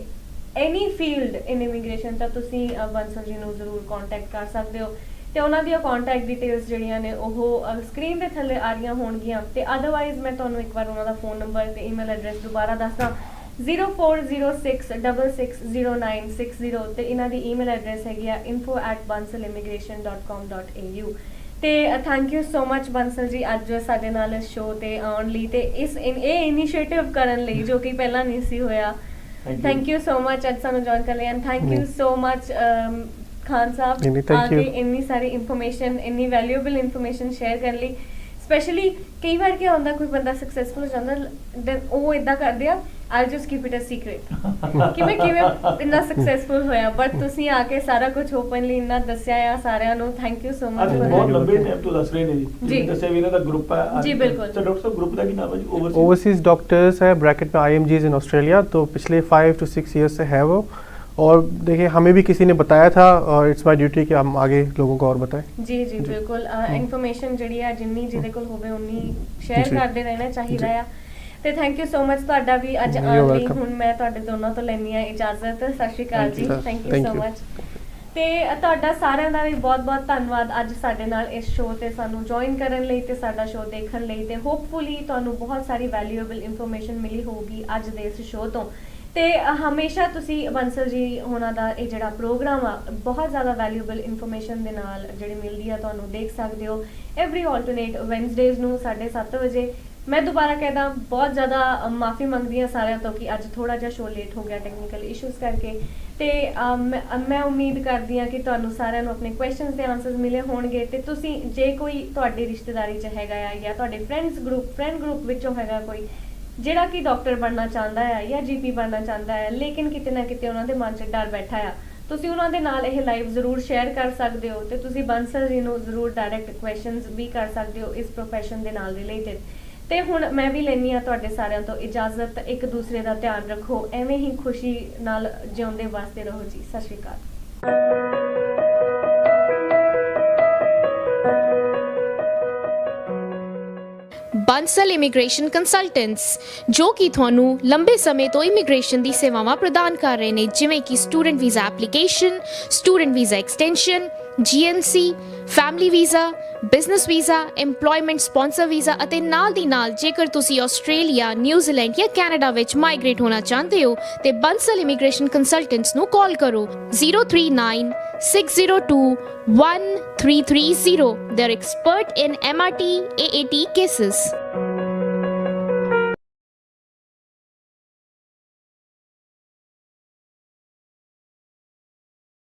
ਐਨੀ ਫੀਲਡ ਇਨ ਇਮੀਗ੍ਰੇਸ਼ਨ ਤਾਂ ਤੁਸੀਂ ਬੰਸਲ ਜੀ ਨੂੰ ਜ਼ਰੂਰ ਕੰਟੈਕਟ ਕਰ ਸਕਦੇ ਹੋ। ਤੇ ਉਹਨਾਂ ਦੀਆਂ ਕੰਟੈਕਟ ਡਿਟੇਲਸ ਜਿਹੜੀਆਂ ਨੇ ਉਹ ਸਕਰੀਨ ਦੇ ਥੱਲੇ ਆ ਰਹੀਆਂ ਹੋਣਗੀਆਂ। ਤੇ ਅਦਰਵਾਈਜ਼ ਮੈਂ ਤੁਹਾਨੂੰ ਇੱਕ ਵਾਰ ਉਹਨਾਂ ਦਾ ਫੋਨ ਨੰਬਰ ਤੇ ਈਮੇਲ ਐਡਰੈਸ ਦੁਬਾਰਾ ਦੱਸਦਾ, 0406660960 ਤੇ ਇਹਨਾਂ ਦੀ ਈਮੇਲ ਐਡਰੈਸ ਹੈਗੀ ਆ info@bansalimmigration.com.au। ਤੇ thank you so much Bansal ਜੀ ਅੱਜ ਸਾਡੇ ਨਾਲ ਇਸ ਸ਼ੋਅ ਤੇ ਆਉਣ ਲਈ ਤੇ ਇਹ ਇਨੀਸ਼ੀਏਟਿਵ ਕਰਨ ਲਈ ਜੋ ਕਿ ਪਹਿਲਾਂ ਨਹੀਂ ਸੀ ਹੋਇਆ। ਥੈਂਕ ਯੂ ਸੋ ਮਚ ਅੱਜ ਸਾਨੂੰ ਜੁਆਇਨ ਕਰਨ ਲਈ and thank you so much Khan Sahib ਨਹੀਂ, thank ਆ ਕੇ you. ਇੰਨੀ ਸਾਰੀ ਇਨਫੋਰਮੇਸ਼ਨ, ਇੰਨੀ ਵੈਲਿਊਏਬਲ ਇਨਫੋਰਮੇਸ਼ਨ ਸ਼ੇਅਰ ਕਰਨ ਲਈ। ਸਪੈਸ਼ਲੀ ਕਈ ਵਾਰ ਕੀ ਹੁੰਦਾ, ਕੋਈ ਬੰਦਾ ਸਕਸੈਸਫੁਲ ਹੋ ਜਾਂਦਾ then ਉਹ ਇਦਾਂ ਕਰਦੇ ਆ I'll just keep it a secret ਕਿ ਮੈਂ ਕਿਵੇਂ ਇੰਨਾ ਸਕਸੈਸਫੁਲ ਹੋਇਆ, ਬਟ ਤੁਸੀਂ ਆ ਕੇ ਸਾਰਾ ਕੁਝ ਓਪਨਲੀ ਇੰਨਾ ਦੱਸਿਆ ਆ ਸਾਰਿਆਂ ਨੂੰ। Thank you so much. ਅੱਜ ਬਹੁਤ ਲੰਬੇ ਟਾਈਮ ਤੋਂ ਦੱਸ ਰਹੇ ਨੇ ਜੀ, ਜੀ। ਜਿਵੇਂ ਦੱਸਿਆ ਵੀ ਇਹਨਾਂ ਦਾ ਗਰੁੱਪ ਹੈ। ਜੀ, ਬਿਲकुल। ਤਾਂ ਡਾਕਟਰ ਸਾਹਿਬ ਗਰੁੱਪ ਦਾ ਕੀ ਨਾਮ ਹੈ ਜੀ? ओवरसीज़ डॉक्टर्स है ब्रैकेट में IMGs इन ऑस्ट्रेलिया, तो पिछले 5 to 6 ईयर्स से है वो। और देखिए हमें भी किसी ने बताया था और इट्स माय ड्यूटी कि हम आगे लोगों को और बताएं। ਜੀ ਜੀ ਬਿਲਕੁਲ। ਇਨਫੋਰਮੇਸ਼ਨ ਜਿਹੜੀ ਆ ਜਿੰਨੀ ਜਿਹਦੇ ਕੋਲ ਹੋਵੇ ਉਨੀ ਸ਼ੇਅਰ ਜੀ। ਕਰਦੇ ਰਹਿਣਾ ਚਾਹੀਦਾ ਆ। ਤੇ ਥੈਂਕ ਯੂ ਸੋ ਮਚ ਤੁਹਾਡਾ ਵੀ ਅੱਜ You're ਆਉਣ ਲਈ। welcome। ਹੁਣ ਮੈਂ ਤੁਹਾਡੇ ਦੋਨਾਂ ਤੋਂ ਲੈਣੀ ਆ ਇਜਾਜ਼ਤ। ਸਤਿ ਸ਼੍ਰੀ ਅਕਾਲ Thank ਜੀ। you, sir। Thank you Thank so you। Much. ਤੇ ਤੁਹਾਡਾ ਸਾਰਿਆਂ ਦਾ ਵੀ ਬਹੁਤ-ਬਹੁਤ ਧੰਨਵਾਦ ਅੱਜ ਸਾਡੇ ਨਾਲ ਇਸ ਸ਼ੋਅ ਤੇ ਸਾਨੂੰ ਜੁਆਇਨ ਕਰਨ ਲਈ ਤੇ ਸਾਡਾ ਸ਼ੋਅ ਦੇਖਣ ਲਈ। ਤੇ ਹੋਪਫੁਲੀ ਤੁਹਾਨੂੰ ਬਹੁਤ ਸਾਰੀ ਵੈਲਿਊਏਬਲ ਇਨਫੋਰਮੇਸ਼ਨ ਮਿਲੀ ਹੋਊਗੀ ਅੱਜ ਦੇ ਇਸ ਸ਼ੋਅ ਤੋਂ। ਤੇ ਹਮੇਸ਼ਾ ਤੁਸੀਂ ਬੰਸਲ ਜੀ ਉਹਨਾਂ ਦਾ ਇਹ ਜਿਹੜਾ ਪ੍ਰੋਗਰਾਮ ਆ ਬਹੁਤ ਜ਼ਿਆਦਾ ਵੈਲਿਊਏਬਲ ਇਨਫੋਰਮੇਸ਼ਨ ਦੇ ਨਾਲ ਜਿਹੜੀ ਮਿਲਦੀ ਆ ਤੁਹਾਨੂੰ ਦੇਖ ਸਕਦੇ ਹੋ ਐਵਰੀ ਆਲਟਰਨੇਟ ਵੈਨਸਡੇਜ਼ ਨੂੰ 7:30 ਵਜੇ। ਮੈਂ ਦੁਬਾਰਾ ਕਹਿਦਾ ਬਹੁਤ ਜ਼ਿਆਦਾ ਮਾਫੀ ਮੰਗਦੀ ਹਾਂ ਸਾਰਿਆਂ ਤੋਂ ਕਿ ਅੱਜ ਥੋੜਾ ਜਿਹਾ ਸ਼ੋਅ ਲੇਟ ਹੋ ਗਿਆ ਟੈਕਨੀਕਲ ਇਸ਼ੂਜ਼ ਕਰਕੇ। ਤੇ ਮੈਂ ਉਮੀਦ ਕਰਦੀ ਹਾਂ ਕਿ ਤੁਹਾਨੂੰ ਸਾਰਿਆਂ ਨੂੰ ਆਪਣੇ ਕੁਐਸਚਨਸ ਦੇ ਆਨਸਰਸ ਮਿਲੇ ਹੋਣਗੇ। ਤੇ ਤੁਸੀਂ ਜੇ ਕੋਈ ਤੁਹਾਡੀ ਰਿਸ਼ਤੇਦਾਰੀ 'ਚ ਹੈਗਾ ਆ ਜਾਂ ਤੁਹਾਡੇ ਫਰੈਂਡ ਗਰੁੱਪ ਵਿੱਚੋਂ ਹੈਗਾ ਕੋਈ ਜਿਹੜਾ ਕਿ ਡਾਕਟਰ ਬਣਨਾ ਚਾਹੁੰਦਾ ਹੈ ਜਾਂ GP ਬਣਨਾ ਚਾਹੁੰਦਾ ਹੈ, ਲੇਕਿਨ ਕਿਤੇ ਨਾ ਕਿਤੇ ਉਹਨਾਂ ਦੇ ਮਨ 'ਚ ਡਰ ਬੈਠਾ ਆ, ਤੁਸੀਂ ਉਹਨਾਂ ਦੇ ਨਾਲ ਇਹ ਲਾਈਵ ਜ਼ਰੂਰ ਸ਼ੇਅਰ ਕਰ ਸਕਦੇ ਹੋ। ਤੇ ਤੁਸੀਂ ਬੰਸਲ ਜੀ ਨੂੰ ਜ਼ਰੂਰ ਡਾਇਰੈਕਟ ਕੁਐਸਚਨਸ ਵੀ ਕਰ ਸਕਦੇ ਹੋ ਇਸ ਪ੍ਰੋਫੈਸ਼ਨ ਦੇ ਨਾਲ ਰਿਲੇਟਡ। ਤੇ ਹੁਣ ਮੈਂ ਵੀ ਲੈਣੀ ਆ ਤੁਹਾਡੇ ਸਾਰਿਆਂ ਤੋਂ ਇਜਾਜ਼ਤ। ਇੱਕ ਦੂਸਰੇ ਦਾ ਧਿਆਨ ਰੱਖੋ, ਐਵੇਂ ਹੀ ਖੁਸ਼ੀ ਨਾਲ ਜਿਉਂਦੇ ਵਾਸਤੇ ਰਹੋ ਜੀ। ਸਤਿ ਸ਼੍ਰੀ ਅਕਾਲ। ਬਾਂਸਲ ਇਮੀਗ੍ਰੇਸ਼ਨ ਕੰਸਲਟੈਂਟਸ ਜੋ ਕਿ ਤੁਹਾਨੂੰ ਲੰਬੇ ਸਮੇਂ ਤੋਂ ਇਮੀਗ੍ਰੇਸ਼ਨ ਦੀ ਸੇਵਾਵਾਂ ਪ੍ਰਦਾਨ ਕਰ ਰਹੇ ਨੇ, ਜਿਵੇਂ ਕਿ student visa application, student visa extension, GNC, family visa, business visa, EMPLOYMENT sponsor visa ਅਤੇ ਨਾਲ ਦੀ ਨਾਲ ਜੇਕਰ ਤੁਸੀਂ ਆਸਟ੍ਰੇਲੀਆ, ਨਿਊਜ਼ੀਲੈਂਡ ਜਾਂ ਕੈਨੇਡਾ ਵਿੱਚ ਮਾਈਗ੍ਰੇਟ ਹੋਣਾ ਚਾਹੁੰਦੇ ਹੋ ਤੇ ਬੰਸਲ ਇਮੀਗ੍ਰੇਸ਼ਨ ਕੰਸਲਟੈਂਟਸ ਨੂੰ ਕਾਲ ਕਰੋ 039 602 1330. They're expert in MRT, AAT cases.